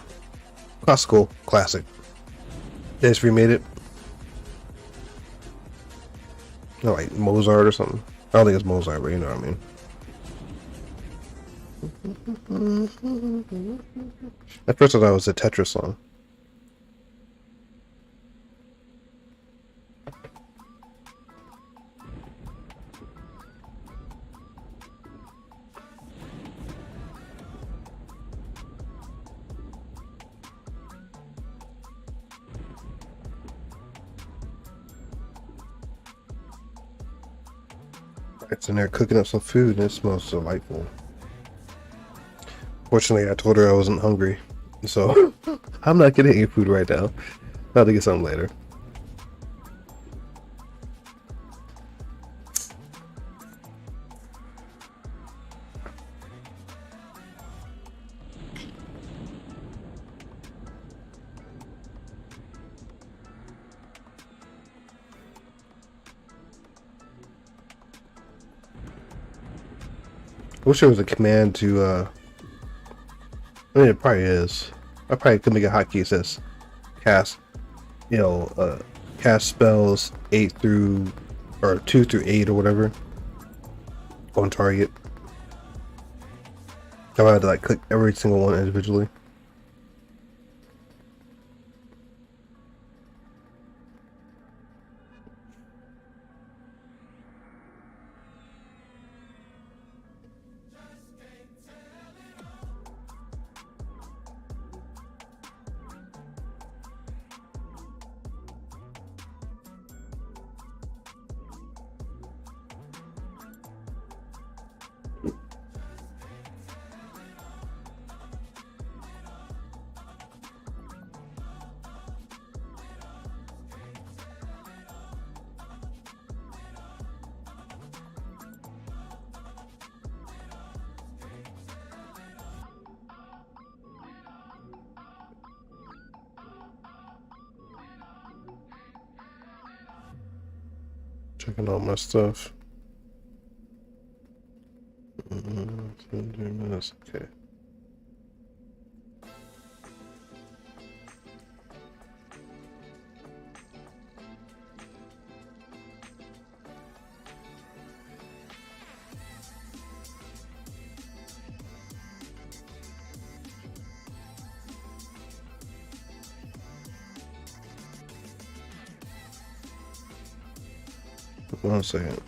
classical classic. They just remade it. No, like Mozart or something. I don't think it's Mozart, but you know what I mean. At first I thought it was a Tetris song. It's in there cooking up some food and it smells delightful. Fortunately, I told her I wasn't hungry, so I'm not getting any food right now. I'll have to get something later. I wish there was a command to, I mean, it probably is. I probably could make a hotkey that says cast, you know, cast spells 2 through 8 or whatever on target. I had to like click every single one individually. Checking out my stuff. 3 minutes, okay. 1 second.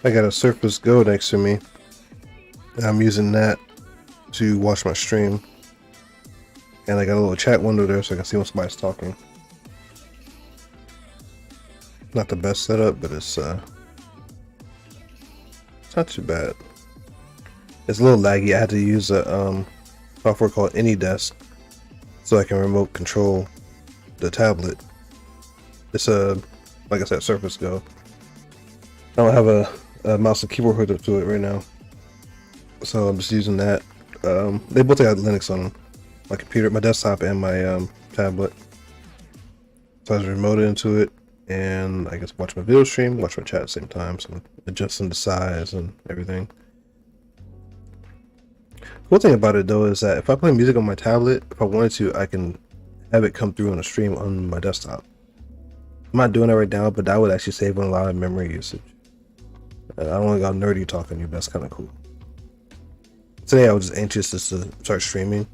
I got a Surface Go next to me. I'm using that to watch my stream. And I got a little chat window there so I can see when somebody's talking. Not the best setup, but it's not too bad. It's a little laggy. I had to use a software called AnyDesk so I can remote control the tablet. It's a, like I said, Surface Go. I don't have a mouse and keyboard hooked up to it right now, so I'm just using that. They both got Linux on them. My computer, my desktop, and my tablet. So I just remoted into it, and I guess watch my video stream, watch my chat at the same time, so adjusting the size and everything. Cool thing about it though is that if I play music on my tablet, if I wanted to, I can have it come through on a stream on my desktop. I'm not doing that right now, but that would actually save on a lot of memory usage. I don't want to go nerdy talking to you, but that's kind of cool. Today I was just anxious just to start streaming,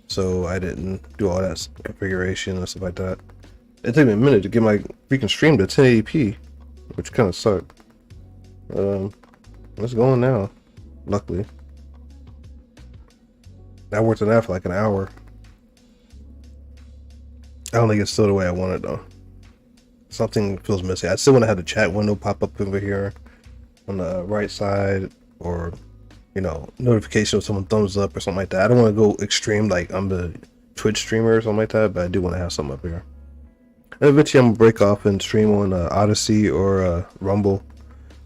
so I didn't do all that configuration and stuff like that. It took me a minute to get my freaking stream to 1080p, which kind of sucked. It's going now, luckily. I worked on that for like an hour. I don't think it's still the way I want it though. Something feels missing. I still want to have the chat window pop up over here on the right side, or you know, notification of someone thumbs up or something like that. I don't want to go extreme like I'm the Twitch streamer or something like that, but I do want to have something up here. And eventually I'm gonna break off and stream on Odyssey or Rumble,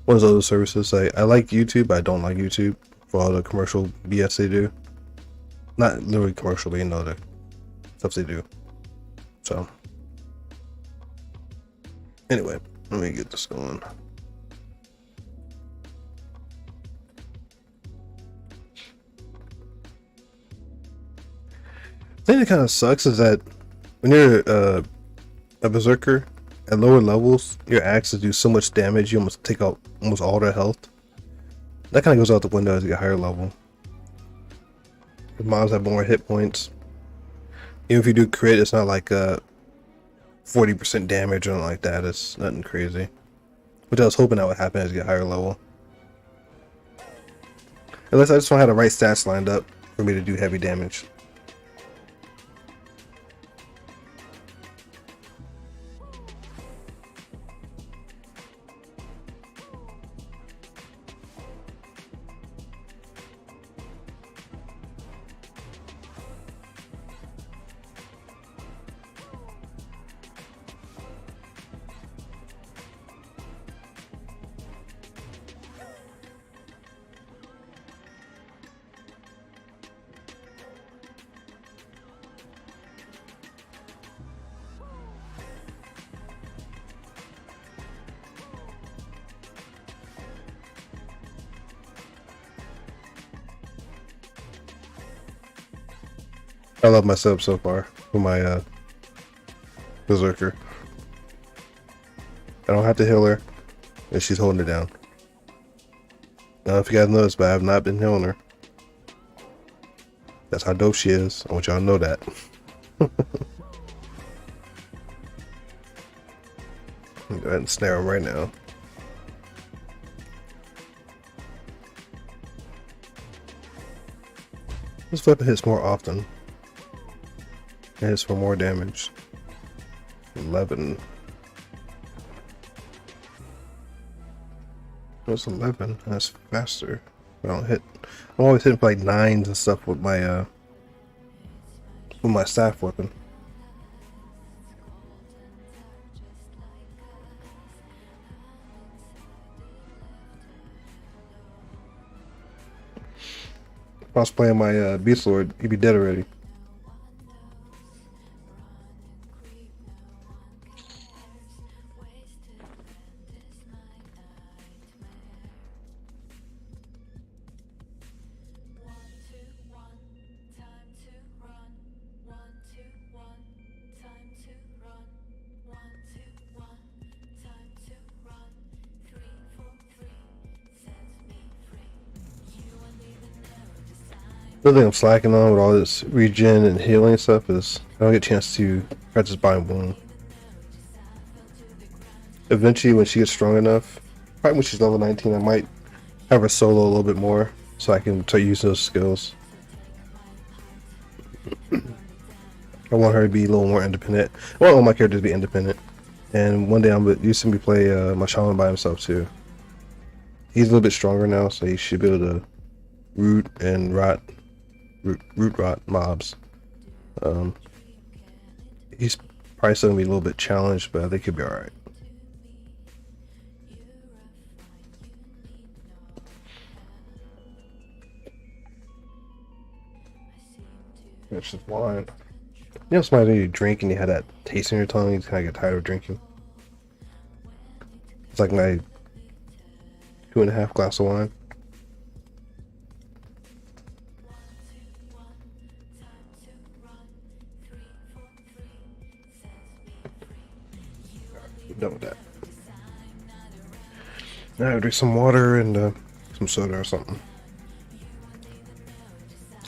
one of those services. I like YouTube, but I don't like YouTube for all the commercial BS they do. Not literally commercial, but you know, the stuff they do. So anyway, let me get this going. The thing that kind of sucks is that when you're a berserker at lower levels, your axes do so much damage, you almost take out almost all their health. That kind of goes out the window as you get higher level. The mobs have more hit points. Even if you do crit, it's not like 40% damage or anything like that. It's nothing crazy. Which I was hoping that would happen as you get higher level. Unless I just don't have the right stats lined up for me to do heavy damage. I love my setup so far for my berserker. I don't have to heal her, and she's holding it down. I don't know if you guys noticed, but I have not been healing her. That's how dope she is. I want y'all to know that. Go ahead and snare him right now. This weapon hits more often. It hits for more damage. 11. What's 11? That's faster. I don't hit. I'm always hitting for like 9s and stuff with my staff weapon. If I was playing my Beast Lord, he'd be dead already. The thing I'm slacking on with all this regen and healing stuff is I don't get a chance to practice buying wound. Eventually, when she gets strong enough, probably when she's level 19, I might have her solo a little bit more so I can start using those skills. I want her to be a little more independent. I want all my characters to be independent. And one day I'm using to play my shaman by himself too. He's a little bit stronger now, so he should be able to root rot mobs. He's probably still gonna be a little bit challenged, but I think he'll be alright. It's just wine. You know, somebody you drink and you have that taste in your tongue, you kind of get tired of drinking. It's like my 2.5 glass of wine. I'm done with that. Now I drink some water and some soda or something.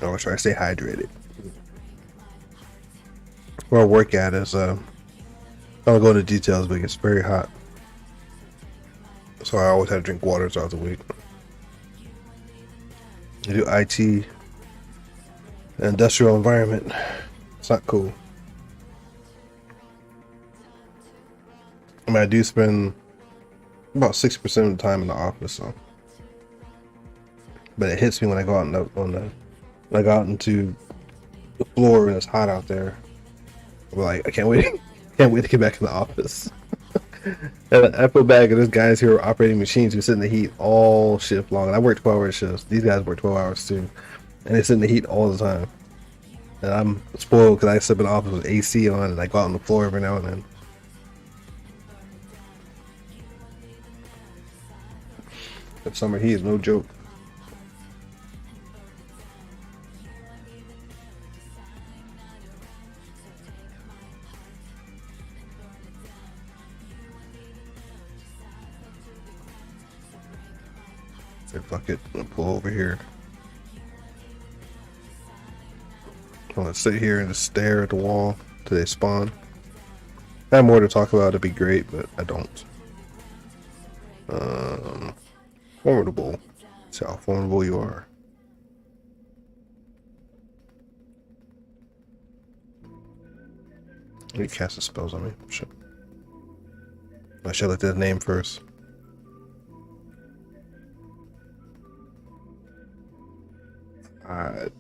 I'll try to stay hydrated. Where I work at is I don't go into details, but it gets very hot, so I always have to drink water throughout the week. I do IT, industrial environment. It's not cool. I mean, I do spend about 60% of the time in the office, so. But it hits me when I go out when I go out into the floor and it's hot out there. I'm like, I can't wait to get back in the office. And I feel bad because there's guys who are operating machines who sit in the heat all shift long. And I work 12-hour shifts. These guys work 12 hours too, and they sit in the heat all the time. And I'm spoiled because I sit in the office with AC on and I go out on the floor every now and then. But summer heat is no joke. Say fuck it, I'll pull over here. I'm gonna sit here and just stare at the wall till they spawn. If I have more to talk about, it'd be great, but I don't. Formidable. See how formidable you are. You cast the spells on me. Shit. I should look at the name first. Alright.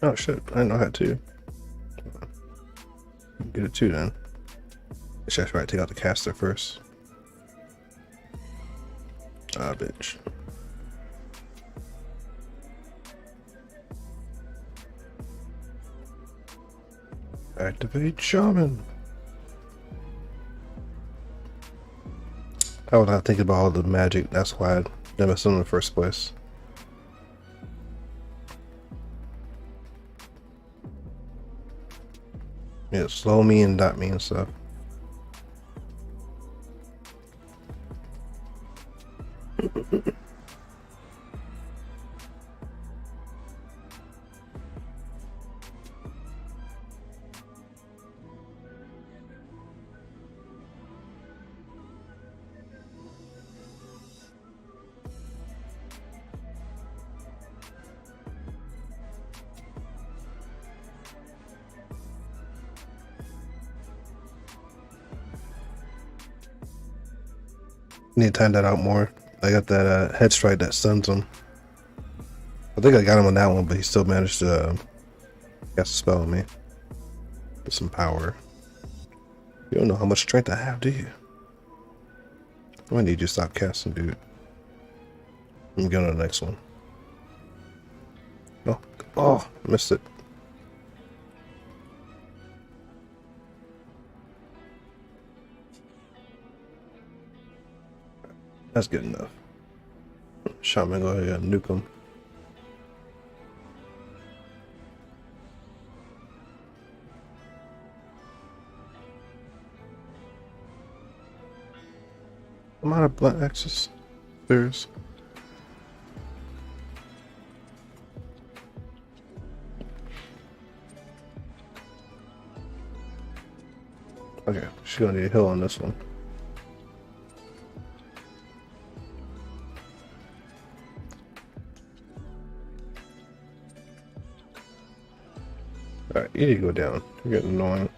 Oh shit, I didn't know that too. Get it too then. I should probably take out the caster first. Ah, bitch. Activate shaman. I was not thinking about all the magic. That's why I never saw in the first place. Yeah, slow me and dot me and stuff. Need to time that out more. I got that head strike that stuns him. I think I got him on that one, but he still managed to cast a spell on me with some power. You don't know how much strength I have, do you? I need you to stop casting, dude. I'm going to the next one. Oh, missed it. That's good enough. Shaman, go ahead and nuke him. I'm out of blunt axes. There's. Okay, she's gonna need a hill on this one. Alright, you need to go down. You're getting annoying.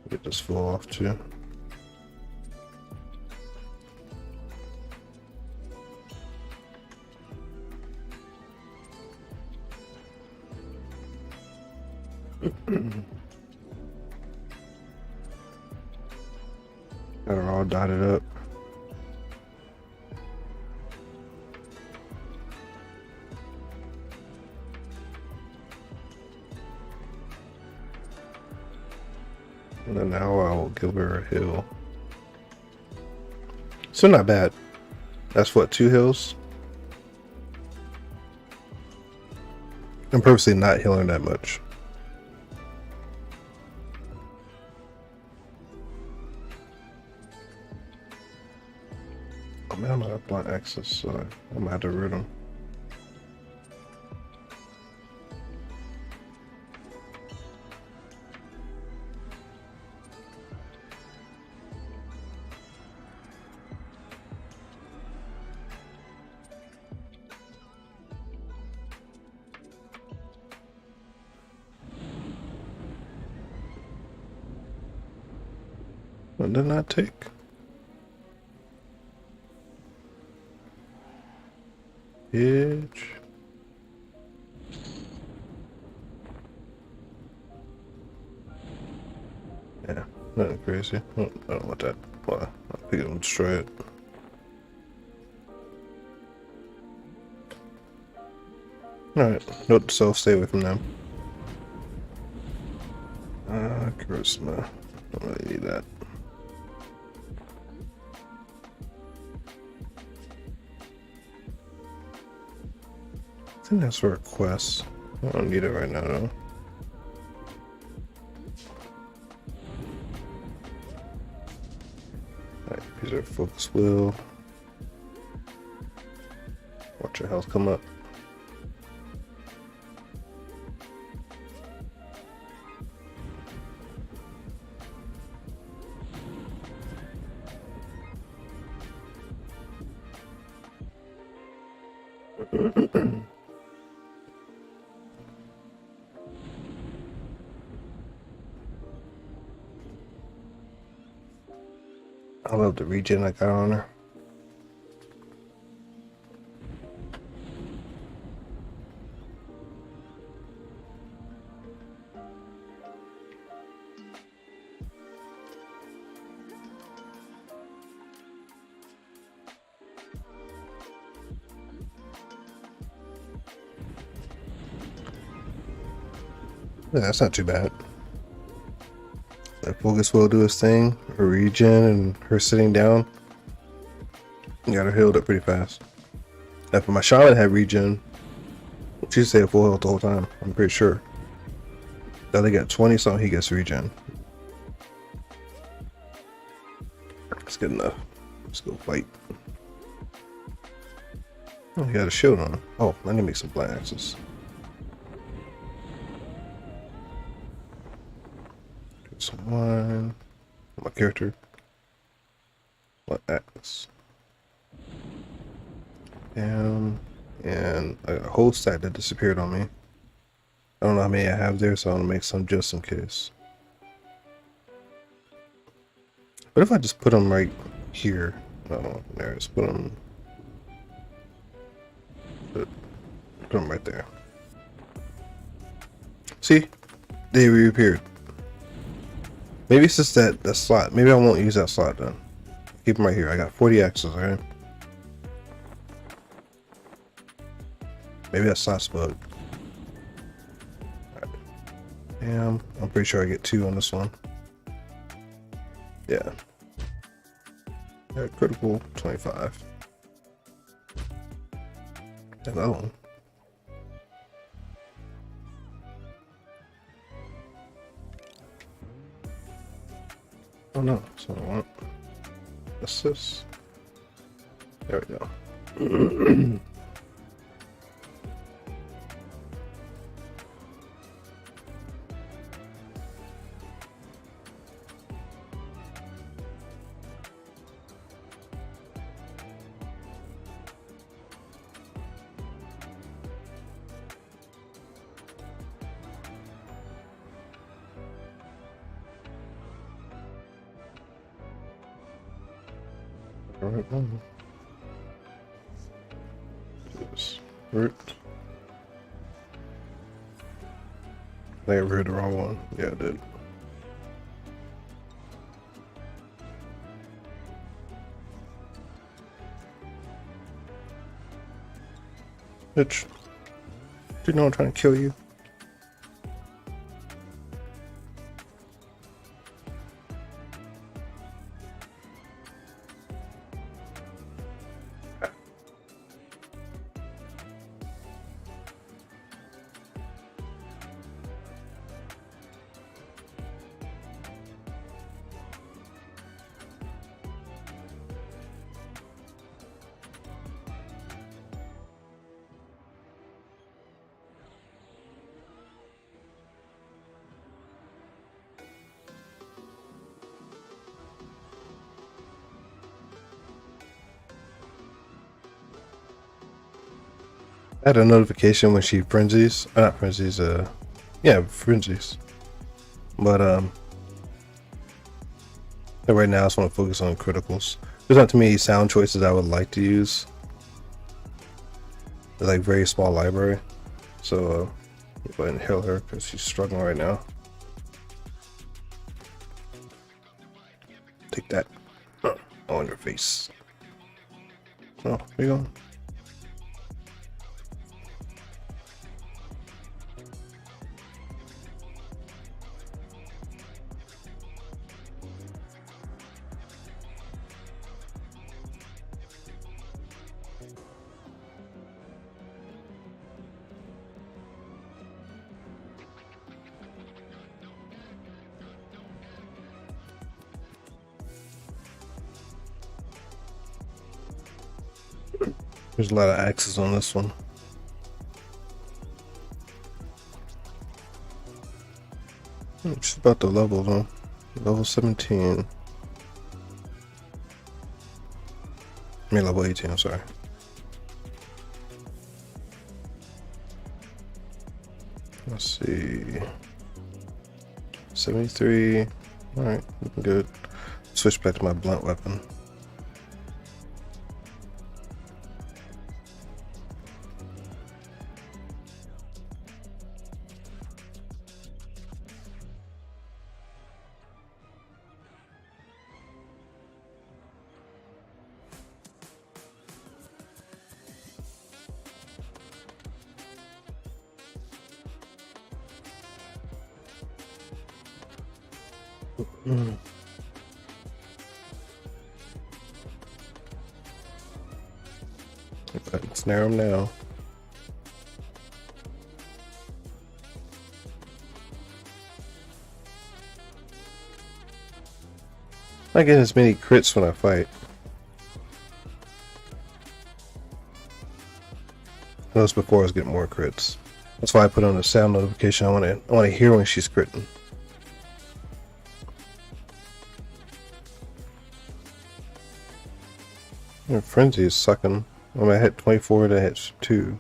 Get this full off too. Got her all dotted up. And then now I will give her a hill. So not bad. That's what, 2 hills? I'm purposely not healing that much. Oh man, I'm out of blunt axes, so I'm gonna have to root them. What did not take? Bitch. Yeah, nothing crazy. I don't want that. Well, I think it'll destroy it. Alright, note to self, stay away from them. Charisma. Don't really need that. I think that's for a quest. I don't need it right now though. Alright, use our focus wheel. Watch your health come up. I love the regen I got on her. Yeah, that's not too bad. That focus will do his thing. Her regen and her sitting down. Got her healed up pretty fast. If my shaman had regen, she stayed full health the whole time. I'm pretty sure. Now they got 20 something, he gets regen. That's good enough. Let's go fight. Oh, he got a shield on. Oh, I need to make some black axes. Some wine. My character. What axe? And I got a whole stack that disappeared on me. I don't know how many I have there, so I'm gonna make some just in case. What if I just put them right here? Oh, there. Let's put them right there. See, they reappeared. Maybe it's just that slot. Maybe I won't use that slot then. Keep them right here. I got 40 axes, alright? Maybe that slot's bugged. Alright. Damn, I'm pretty sure I get 2 on this one. Yeah. Critical 25. Another one. Oh no, that's what I want. What's this? There we go. Right now. This root. I think I read the wrong one. Yeah, I did. Bitch. Do you know I'm trying to kill you? I had a notification when she frenzies, not frenzies, yeah, frenzies. But right now I just want to focus on criticals. There's not too many sound choices I would like to use. They're like very small library, so I'll go ahead and heal her because she's struggling right now. Take that on your face. Oh, where you going? There's a lot of axes on this one. It's about the level though. Level 17. I mean level 18, I'm sorry. Let's see. 73. Alright, looking good. Switch back to my blunt weapon. Snare him now. I get as many crits when I fight. I noticed before I was getting more crits. That's why I put on the sound notification. I want to hear when she's critting. Her frenzy is sucking. I hit 24 to hit 2.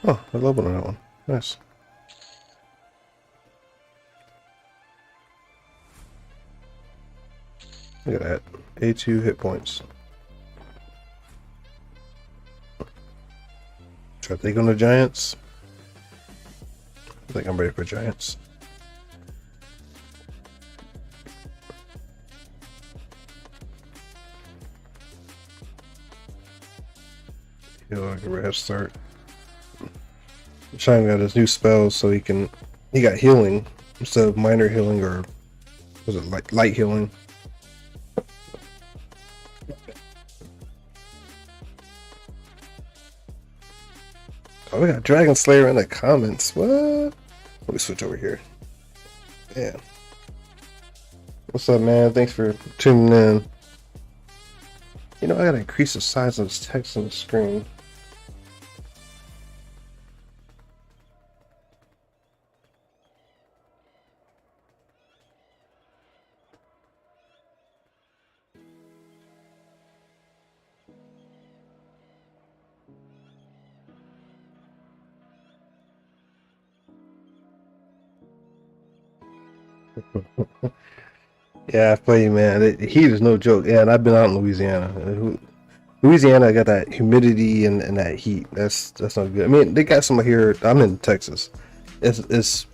Oh, I love one on that one. Nice. Look at that. A2 hit points. Try to take on the giants. I think I'm ready for giants. Like a red start. Shine got his new spells, so he got healing instead of minor healing, or was it light healing? Oh, we got Dragon Slayer in the comments. What? Let me switch over here. Yeah. What's up, man? Thanks for tuning in. You know, I gotta increase the size of this text on the screen. Yeah, I feel you, man. The heat is no joke. Yeah, and I've been out in Louisiana. Louisiana got that humidity and that heat. That's not good. I mean, they got some here. I'm in Texas. It's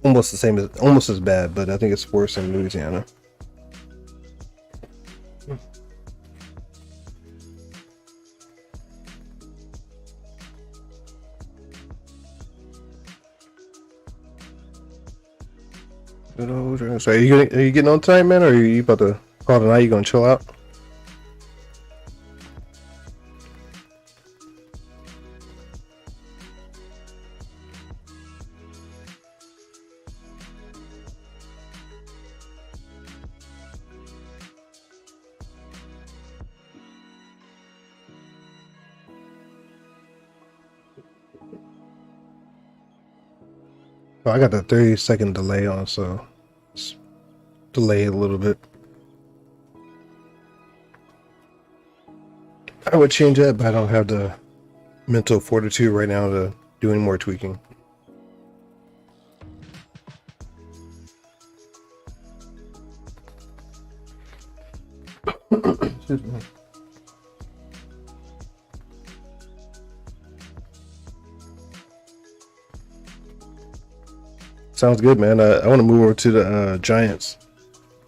almost the same, as almost as bad, but I think it's worse in Louisiana. So are you getting on time, man, or are you about to call tonight? You gonna chill out? Oh, I got the 30-second delay on, so it's delayed a little bit. I would change that, but I don't have the mental fortitude right now to do any more tweaking. Excuse me. Sounds good, man. I want to move over to the Giants.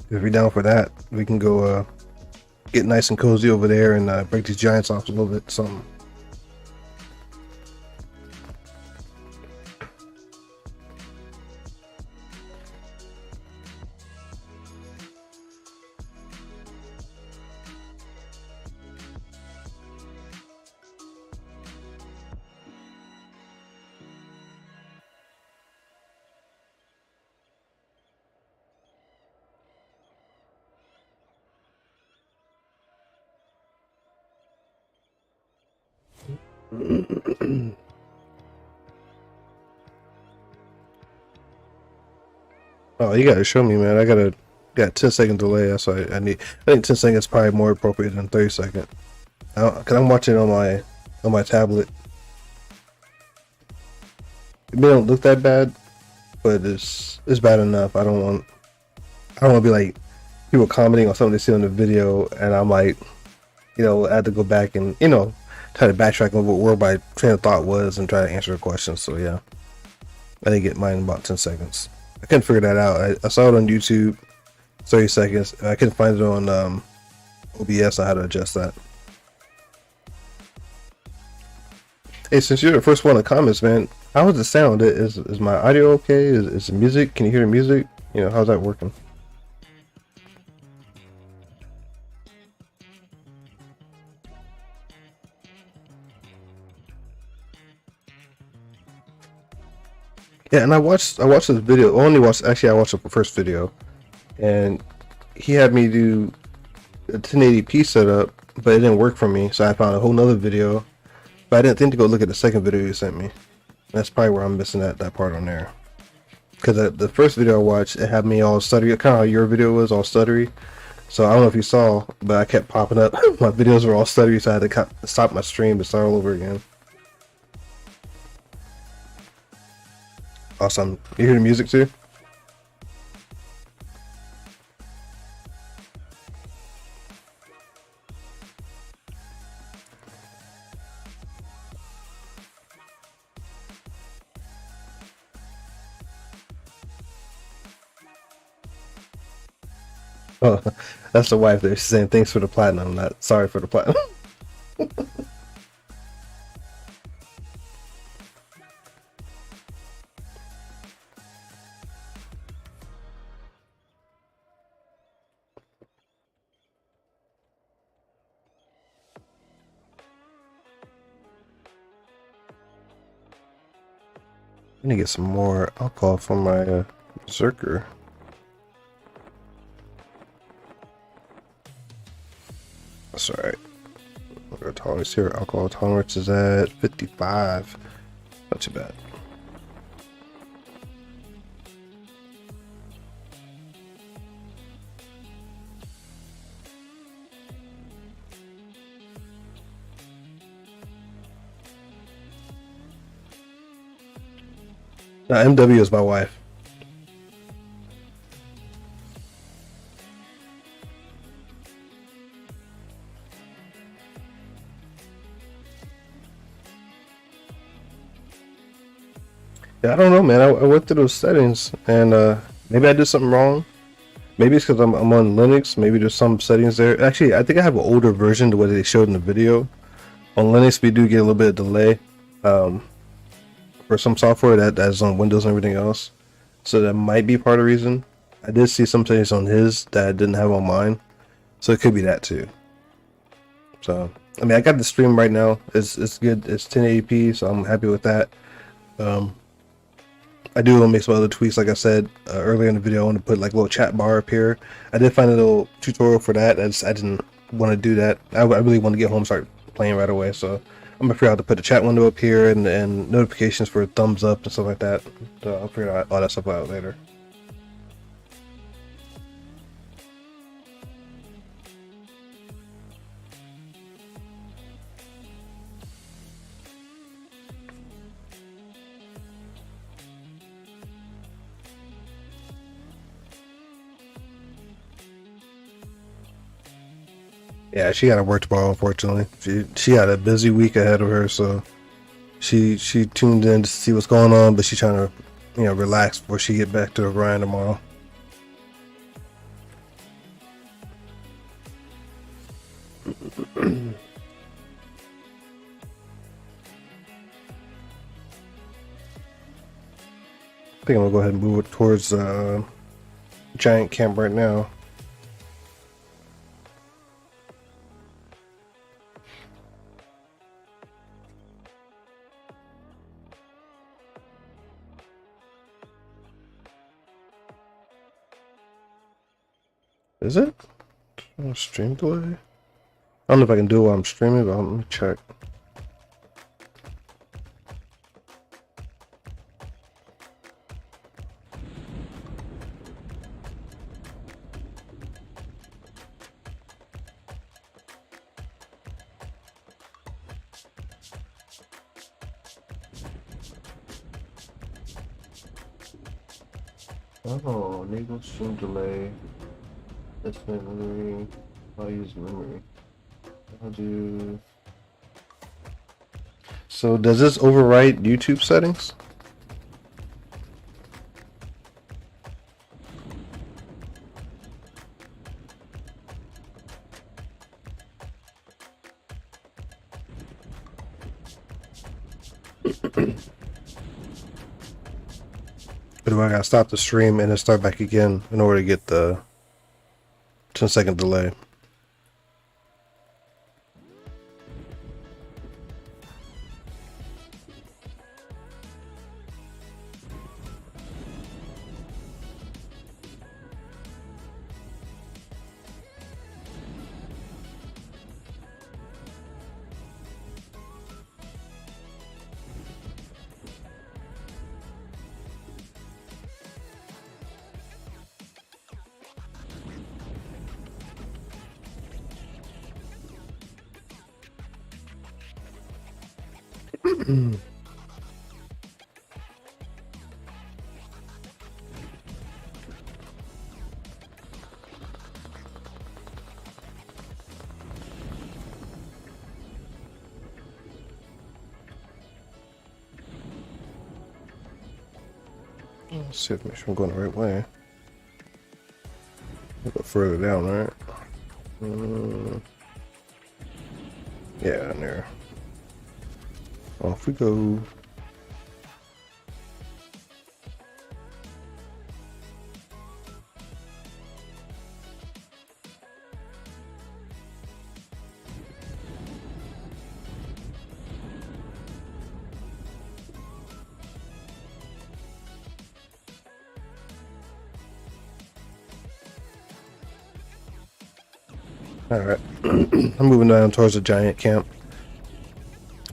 If you're down for that, we can go get nice and cozy over there and break these Giants off a little bit. Something. Oh, you gotta show me, man. Got 10-second delay. That's why I need. I think 10 seconds is probably more appropriate than 30-second. Cause I'm watching on my tablet. It may not look that bad, but it's bad enough. I don't want to be like people commenting on something they see on the video, and I'm like, I had to go back and try to backtrack on where my train of thought was and try to answer the question. So yeah, I didn't get mine in about 10 seconds. I couldn't figure that out. I saw it on YouTube, 30 seconds. I couldn't find it on OBS on how to adjust that. Hey, since you're the first one in the comments, man, how does it sound? Is my audio okay? Is the music? Can you hear the music? How's that working? Yeah, and I watched this video. I watched the first video, and he had me do a 1080p setup, but it didn't work for me. So I found a whole nother video, but I didn't think to go look at the second video you sent me. That's probably where I'm missing that part on there. Because the first video I watched, it had me all stuttery, kind of how your video was all stuttery. So I don't know if you saw, but I kept popping up. My videos were all stuttery, so I had to stop my stream and start all over again. Awesome. You hear the music too? Oh, that's the wife there. She's saying thanks for the platinum, not sorry for the platinum. I need to get some more alcohol from my Zerker. That's all right. Our tolerance here, alcohol tolerance is at 55. Not too bad. Now, MW is my wife. Yeah, I don't know, man. I went through those settings, and maybe I did something wrong. Maybe it's because I'm on Linux. Maybe there's some settings there. Actually, I think I have an older version to what they showed in the video. On Linux, we do get a little bit of delay for some software that's on Windows and everything else. So that might be part of the reason. I did see some settings on his that I didn't have on mine. So it could be that too. So, I mean, I got the stream right now. It's good. It's 1080p, so I'm happy with that. I do want to make some other tweaks, like I said earlier in the video. I want to put like a little chat bar up here. I did find a little tutorial for that. I didn't want to do that. I really want to get home and start playing right away. So I'm gonna figure out how to put the chat window up here and notifications for thumbs up and stuff like that. So I'll figure out all that stuff out later. Yeah, she got to work tomorrow. Unfortunately, she had a busy week ahead of her, so she tuned in to see what's going on, but she's trying to, relax before she get back to the grind tomorrow. I think I'm gonna go ahead and move it towards Giant Camp right now. Is it? Stream delay? I don't know if I can do it while I'm streaming, but let me check. Oh, enable stream delay. Estimate memory. I'll use memory. I'll do. So does this overwrite YouTube settings? Or do I gotta stop the stream and then start back again in order to get the 10-second delay? Let's see if make sure I'm going the right way. A bit further down, right? Yeah, in there. Off we go. Alright. I'm moving down towards the giant camp.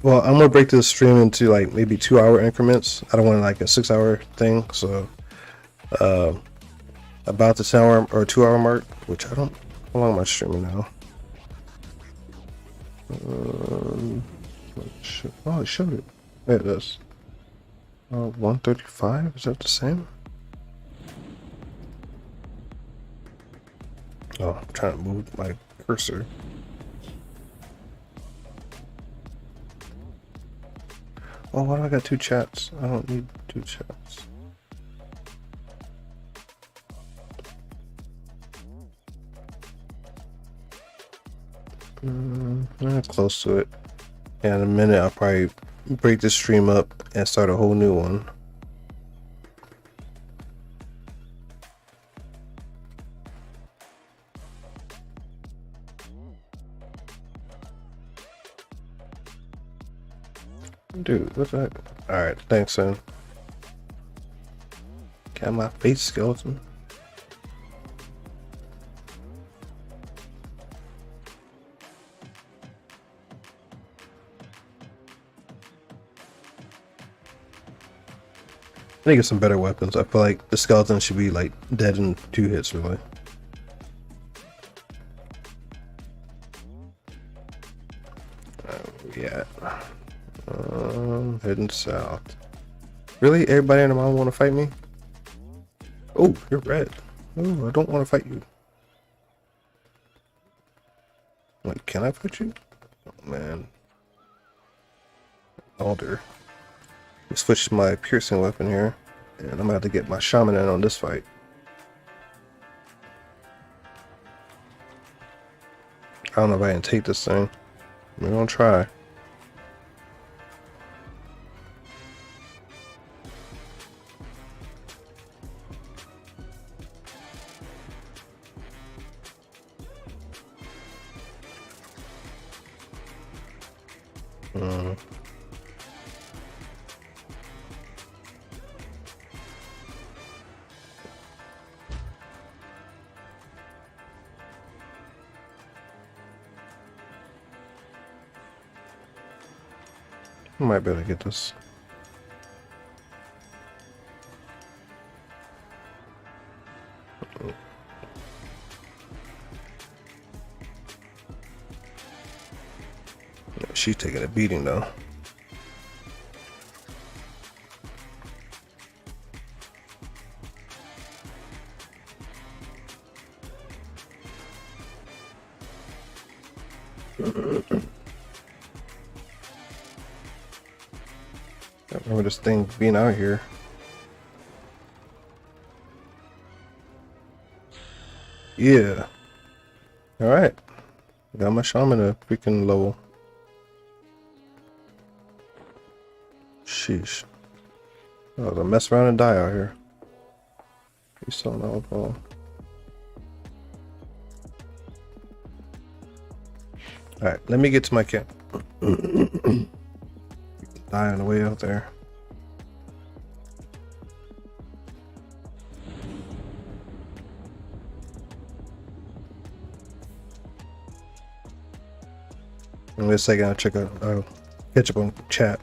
Well, I'm gonna break this stream into like maybe 2-hour increments. I don't want like a 6-hour thing, so about this hour or 2-hour mark, which I don't. How long am I streaming now? Oh, it showed it. There it is. 135. Is that the same? Oh, I'm trying to move my cursor. Oh, why do I got 2 chats? I don't need 2 chats. I'm close to it. Yeah, in a minute I'll probably break this stream up and start a whole new one. Dude, what's that? Alright, thanks, son. Got my face skeleton. I need to get some better weapons. I feel like the skeleton should be like dead in 2 hits, really. Yeah. Heading south. Really? Everybody and their mom want to fight me? Oh, you're red. Oh, I don't want to fight you. Like, can I fight you? Oh, man. Alder. Switch to my piercing weapon here, and I'm gonna have to get my shaman in on this fight. I don't know if I can take this thing. We're gonna try. I might be able to get this. She's taking a beating though. I remember this thing being out here. Yeah. Alright. Got my shaman a freaking level. Sheesh. I was a mess around and die out here. You saw that alcohol. Alright, let me get to my camp. Die on the way out there. In a second, I'll check out, catch up on chat.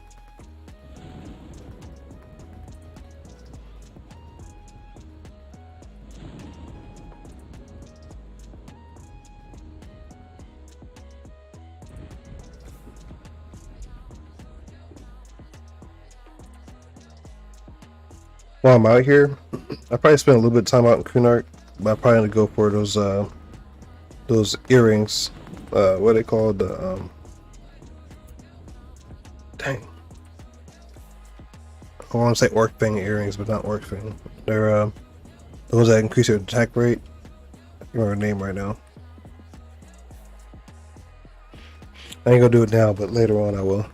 While I'm out here, I probably spend a little bit of time out in Kunark, but I probably gonna go for those earrings. What are they called? Dang. I want to say orc fang earrings, but not orc fang. They're the ones that increase your attack rate. I can't remember the name right now. I ain't gonna do it now, but later on I will.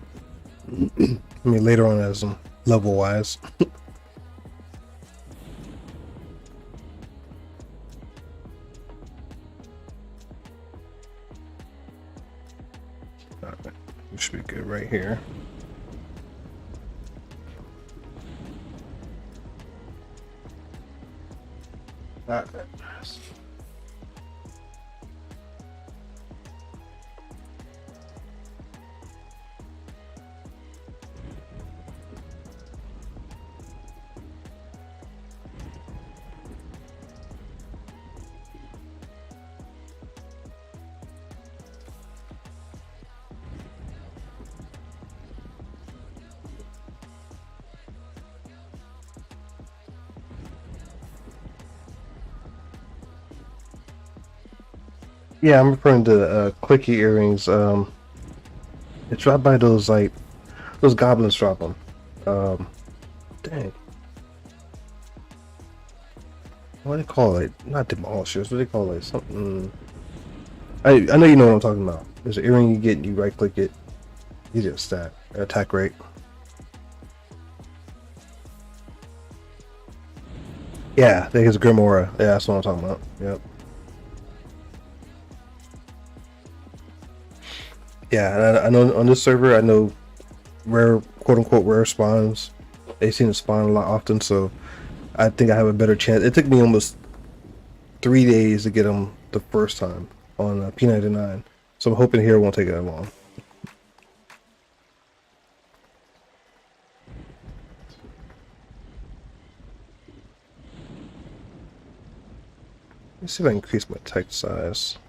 I mean, later on as level wise. We should be good right here. Alright. Yeah, I'm referring to clicky earrings. It's dropped by those like those goblins drop them. Dang, what do they call it? Not demolishers. What do they call it? Something. I know you know what I'm talking about. There's an earring you get, you right click it, you get a stat attack rate. Yeah, I think it's Grimora. Yeah, that's what I'm talking about. Yep. Yeah, and I know on this server, I know rare, quote unquote, rare spawns. They seem to spawn a lot often, so I think I have a better chance. It took me almost 3 days to get them the first time on P99, so I'm hoping here it won't take that long. Let's see if I can increase my text size.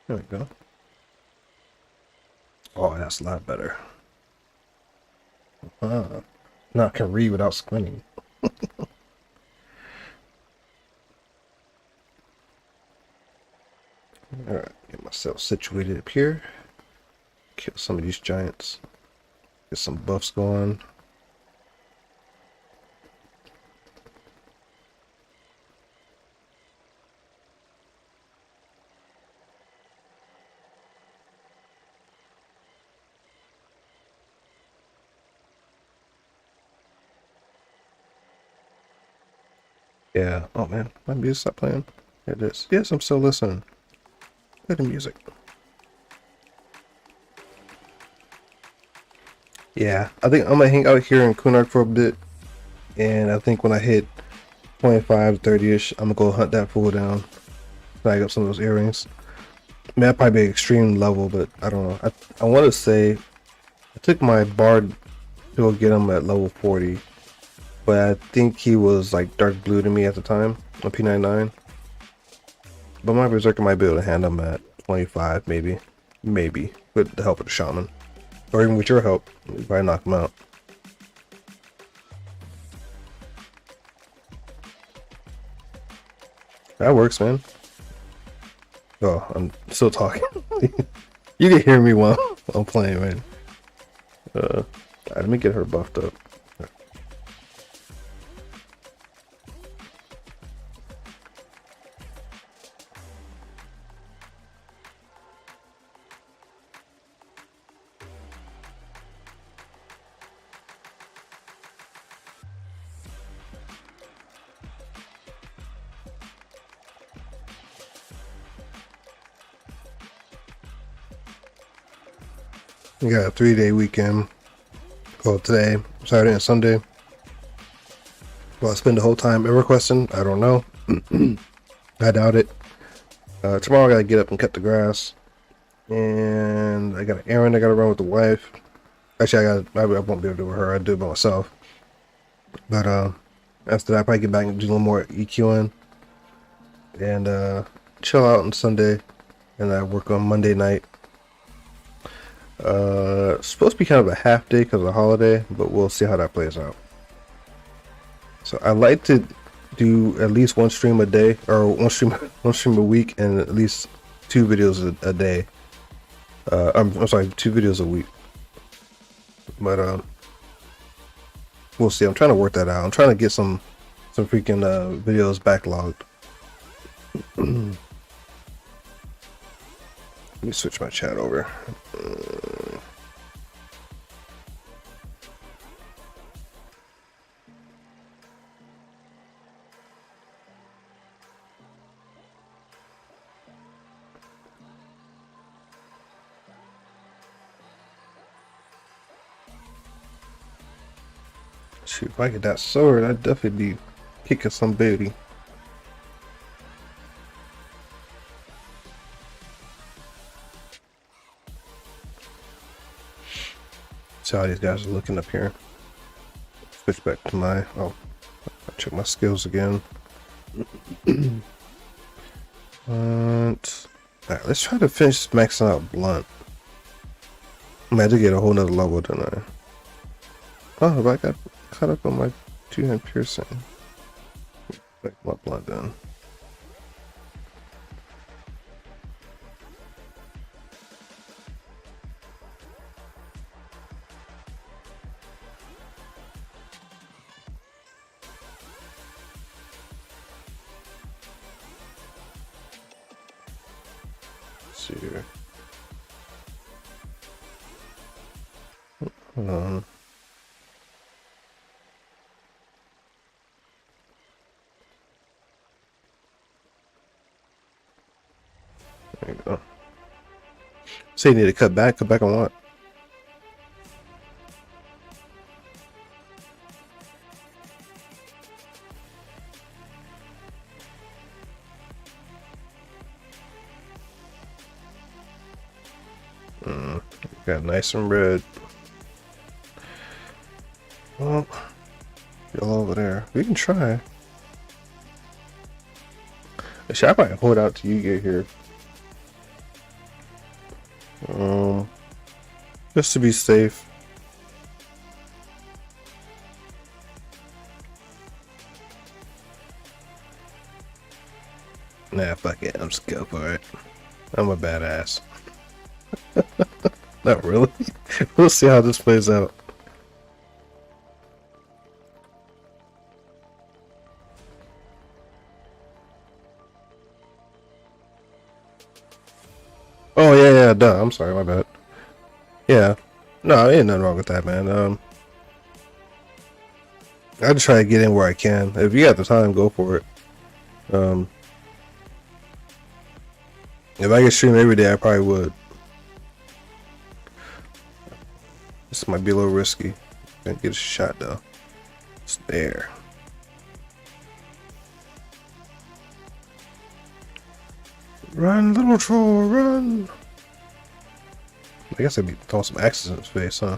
There we go. Oh, that's a lot better. Now I can read without squinting. Alright, get myself situated up here. Kill some of these giants. Get some buffs going. Yeah. Oh man, my music stopped playing. There it is. Yes, I'm still listening. Play the music. Yeah, I think I'm gonna hang out here in Kunark for a bit, and I think when I hit 25, 30-ish, I'm gonna go hunt that fool down. Snag up some of those earrings. I mean, that'd probably be extreme level, but I don't know. I want to say I took my bard to go get him at level 40, but I think he was like dark blue to me at the time on P99. But my berserker might be able to handle him at 25, maybe, with the help of the shaman, or even with your help, if I knock him out. That works, man. Oh, I'm still talking. You can hear me while I'm playing, man. Alright, let me get her buffed up. We got a 3-day weekend. Well, today, Saturday and Sunday. Will I spend the whole time Everquesting? I don't know. I doubt it. Tomorrow I gotta get up and cut the grass. And I got an errand I gotta run with the wife. Actually, I won't be able to do it with her. I'll do it by myself. But after that, I probably get back and do a little more EQing. And chill out on Sunday. And I work on Monday night. Supposed to be kind of a half day because of the holiday, but we'll see how that plays out. So I like to do at least one stream a day, or one stream a week, and at least 2 videos a day. I'm sorry, 2 videos a week. But we'll see. I'm trying to work that out. I'm trying to get some freaking videos backlogged. Let me switch my chat over. Shoot, if I get that sword, I'd definitely be kicking some booty. See how these guys are looking up here. Switch back to my, I'll check my skills again. Alright, let's try to finish maxing out blunt. I had to get a whole nother level, didn't I? Oh, but I got caught up on my 2-hand piercing. Back my blood down. Let's see here. Hold on. There you go. So you need to cut back on what? Got nice and red. Well, you're over there. We can try. Actually, I might hold out till you get here. Just to be safe. Nah, fuck it. I'm just go for it. I'm a badass. Not really. We'll see how this plays out. Oh yeah, duh. I'm sorry, my bad. Yeah. No, ain't nothing wrong with that, man. I just try to get in where I can. If you got the time, go for it. If I could stream every day, I probably would. This might be a little risky. Gonna get a shot though. It's there. Run, little troll, run! I guess I'd be throwing some axes in his face, huh?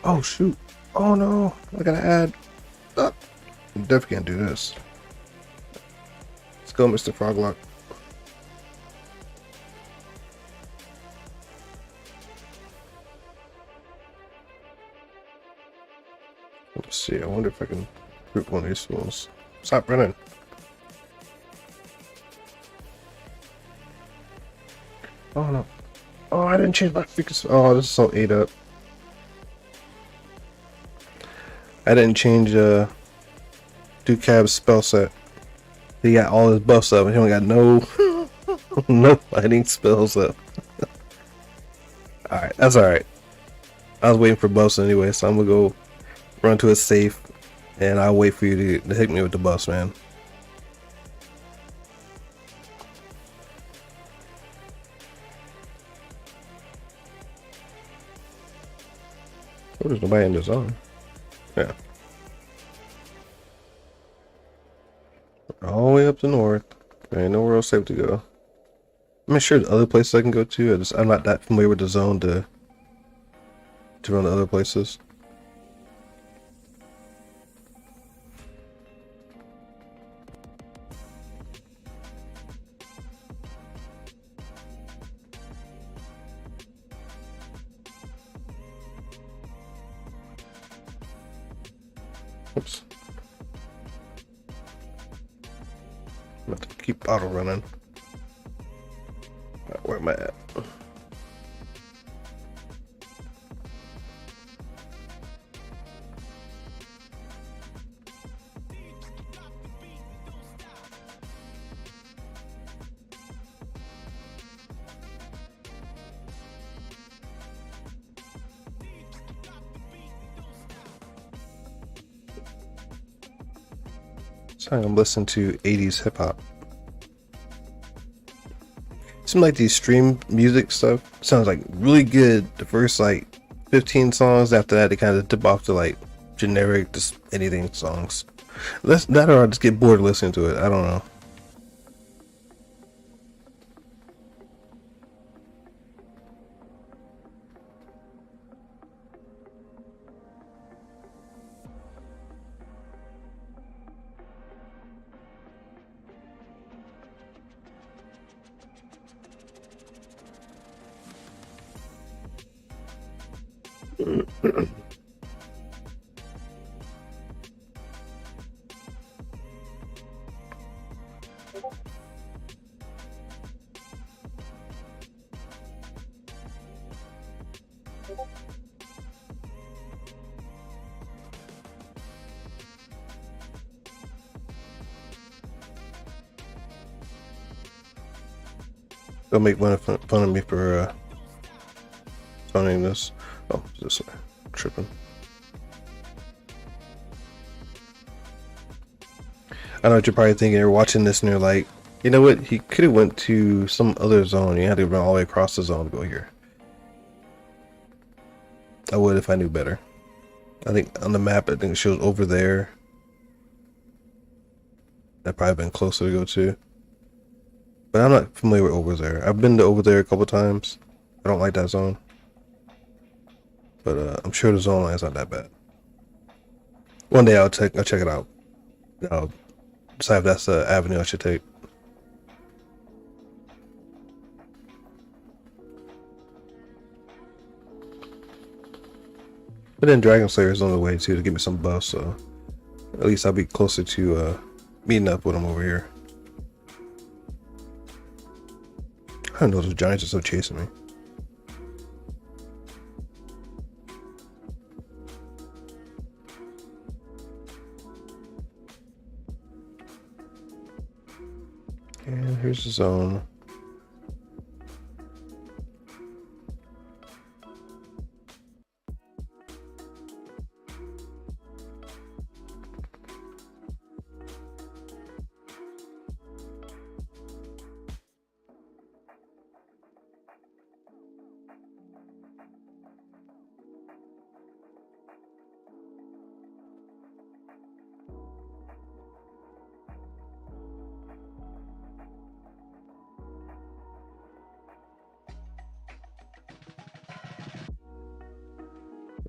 Oh shoot! Oh no! I gotta add. Oh, definitely can't do this. Let's go, Mr. Froglock. Let's see. I wonder if I can group one of these fools. Stop running! Oh no! Oh, I didn't change my freaking. Oh, this is so ate up. I didn't change Ducab's spell set. He got all his buffs up and he only got no no fighting spells up. Alright, that's alright. I was waiting for buffs anyway, so I'm gonna go run to a safe and I'll wait for you to hit me with the buffs, man. Oh, there's nobody in the zone. Yeah. All the way up to north. There ain't nowhere else safe to go. I'm not sure the other places I can go to. I'm not that familiar with the zone to run to other places. Oops. I'm about to keep auto running. Right, where am I at? So I'm listening to 80s hip hop. Seems like these stream music stuff sounds like really good the first like 15 songs. After that, they kind of dip off to like generic, just anything songs. That or I just get bored listening to it. I don't know. They'll make fun of me for owning this. Oh, this way. Tripping. I know what you're probably thinking. You're watching this and you're like, you know what? He could have went to some other zone. You had to run all the way across the zone to go here. I would if I knew better. I think on the map, I think it shows over there. That'd probably been closer to go to. But I'm not familiar with over there. I've been to over there a couple times. I don't like that zone. But I'm sure the zone line's not that bad. One day I'll check it out. I'll decide if that's the avenue I should take. But then Dragon Slayer is on the way too to give me some buffs, so at least I'll be closer to meeting up with him over here. I don't know, those giants are still chasing me. And here's the zone.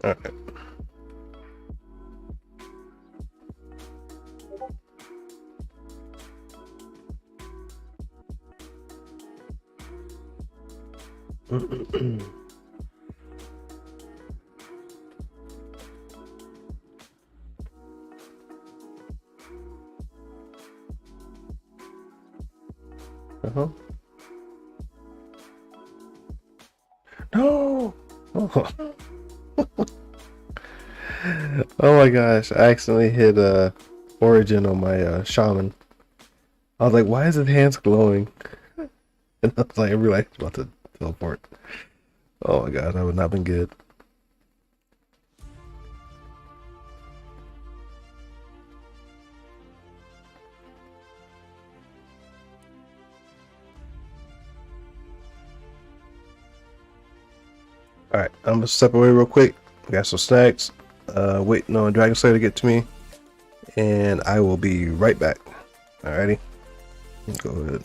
All right. Uh-huh. No! Oh. Oh my gosh, I accidentally hit Origin on my Shaman. I was like, why is his hands glowing? And I was like, I realized I was about to teleport. Oh my god, that would not have been good. Alright, I'm gonna step away real quick. Got some snacks. Waiting on Dragon Slayer to get to me. And I will be right back. Alrighty. Go ahead.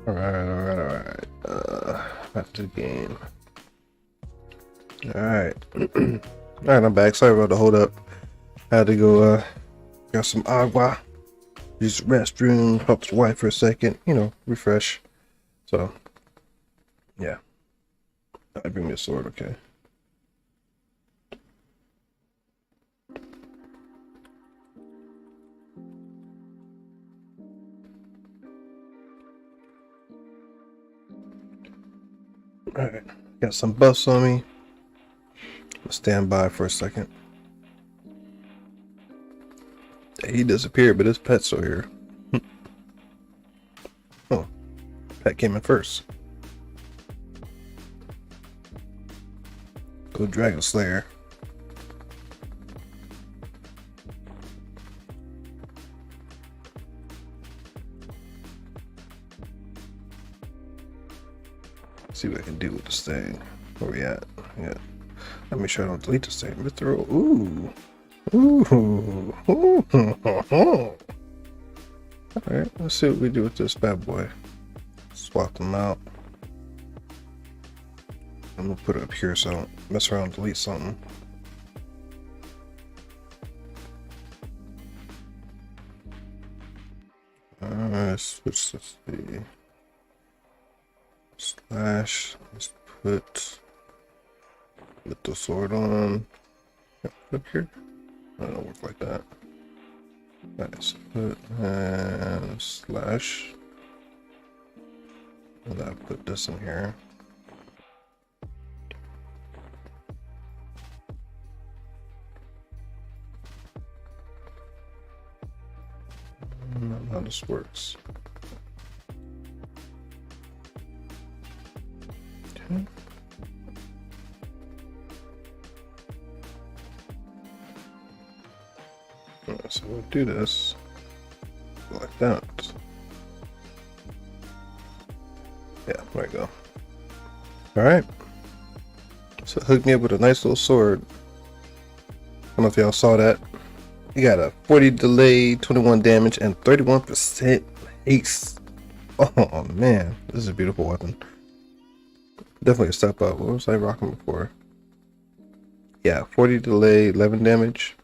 Alright. Back to the game. Alright. Alright, I'm back. Sorry about the hold up. I had to go got some agua. Use the restroom, help the wife for a second, you know, refresh. So yeah. I bring me a sword, okay. Alright, got some buffs on me. Stand by for a second. He disappeared, but his pet's still here. Oh, pet came in first. Go Dragon Slayer. See what I can do with this thing. Where we at? Yeah. Let me sure I don't delete this thing. Mithril. Ooh. Ooh. Alright, let's see what we do with this bad boy. Swap them out. I'm gonna put it up here so I don't mess around and delete something. Switch this to slash. Let's put the sword on. Up here. I don't work like that. Nice. Put and slash. And I put this in here. I don't know how this works. Okay. Alright, so we'll do this like that. Yeah, there we go. Alright. So it hooked me up with a nice little sword. I don't know if y'all saw that. You got a 40 delay, 21 damage, and 31% haste. Oh man, this is a beautiful weapon. Definitely a step up. What was I rocking before? Yeah, 40 delay, 11 damage.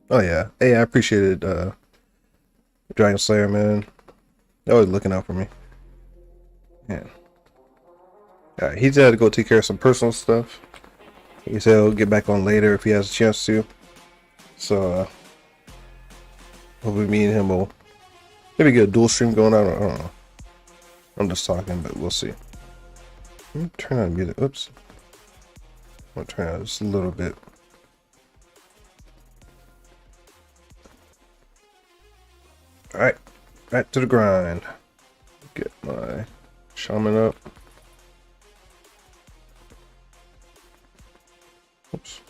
Oh yeah. Hey, I appreciated Dragon Slayer, man. They're always looking out for me. Yeah. Alright, he's had to go take care of some personal stuff. He said he'll get back on later if he has a chance to. So hopefully me and him will maybe get a dual stream going on. I don't know. I'm just talking, but we'll see. Let me turn on music. Oops. I'm gonna turn on just a little bit. Alright, back to the grind. Get my shaman up. Oops.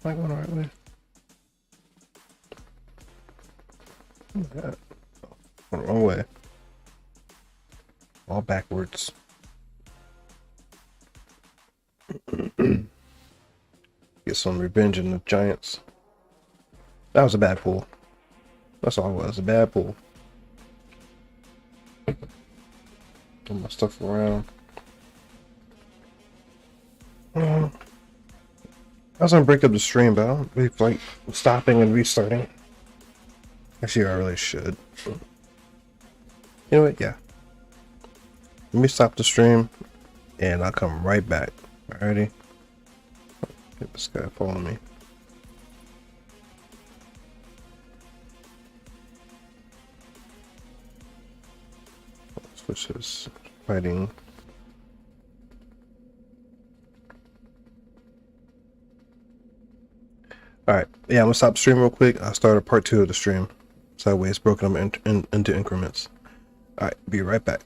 Am I going the right way? Oh my god. Going the wrong way. All backwards. Get some revenge in the giants. That was a bad pull. That's all it was, a bad pull. Put my stuff around. I was gonna break up the stream, but I don't really like stopping and restarting. Actually, I really should. You know what? Yeah. Let me stop the stream, and I'll come right back. Alrighty. Get this guy following me. Switch his fighting. Alright, yeah, I'm gonna stop the stream real quick. I'll start a part 2 of the stream. So that way it's broken up into increments. Alright, be right back.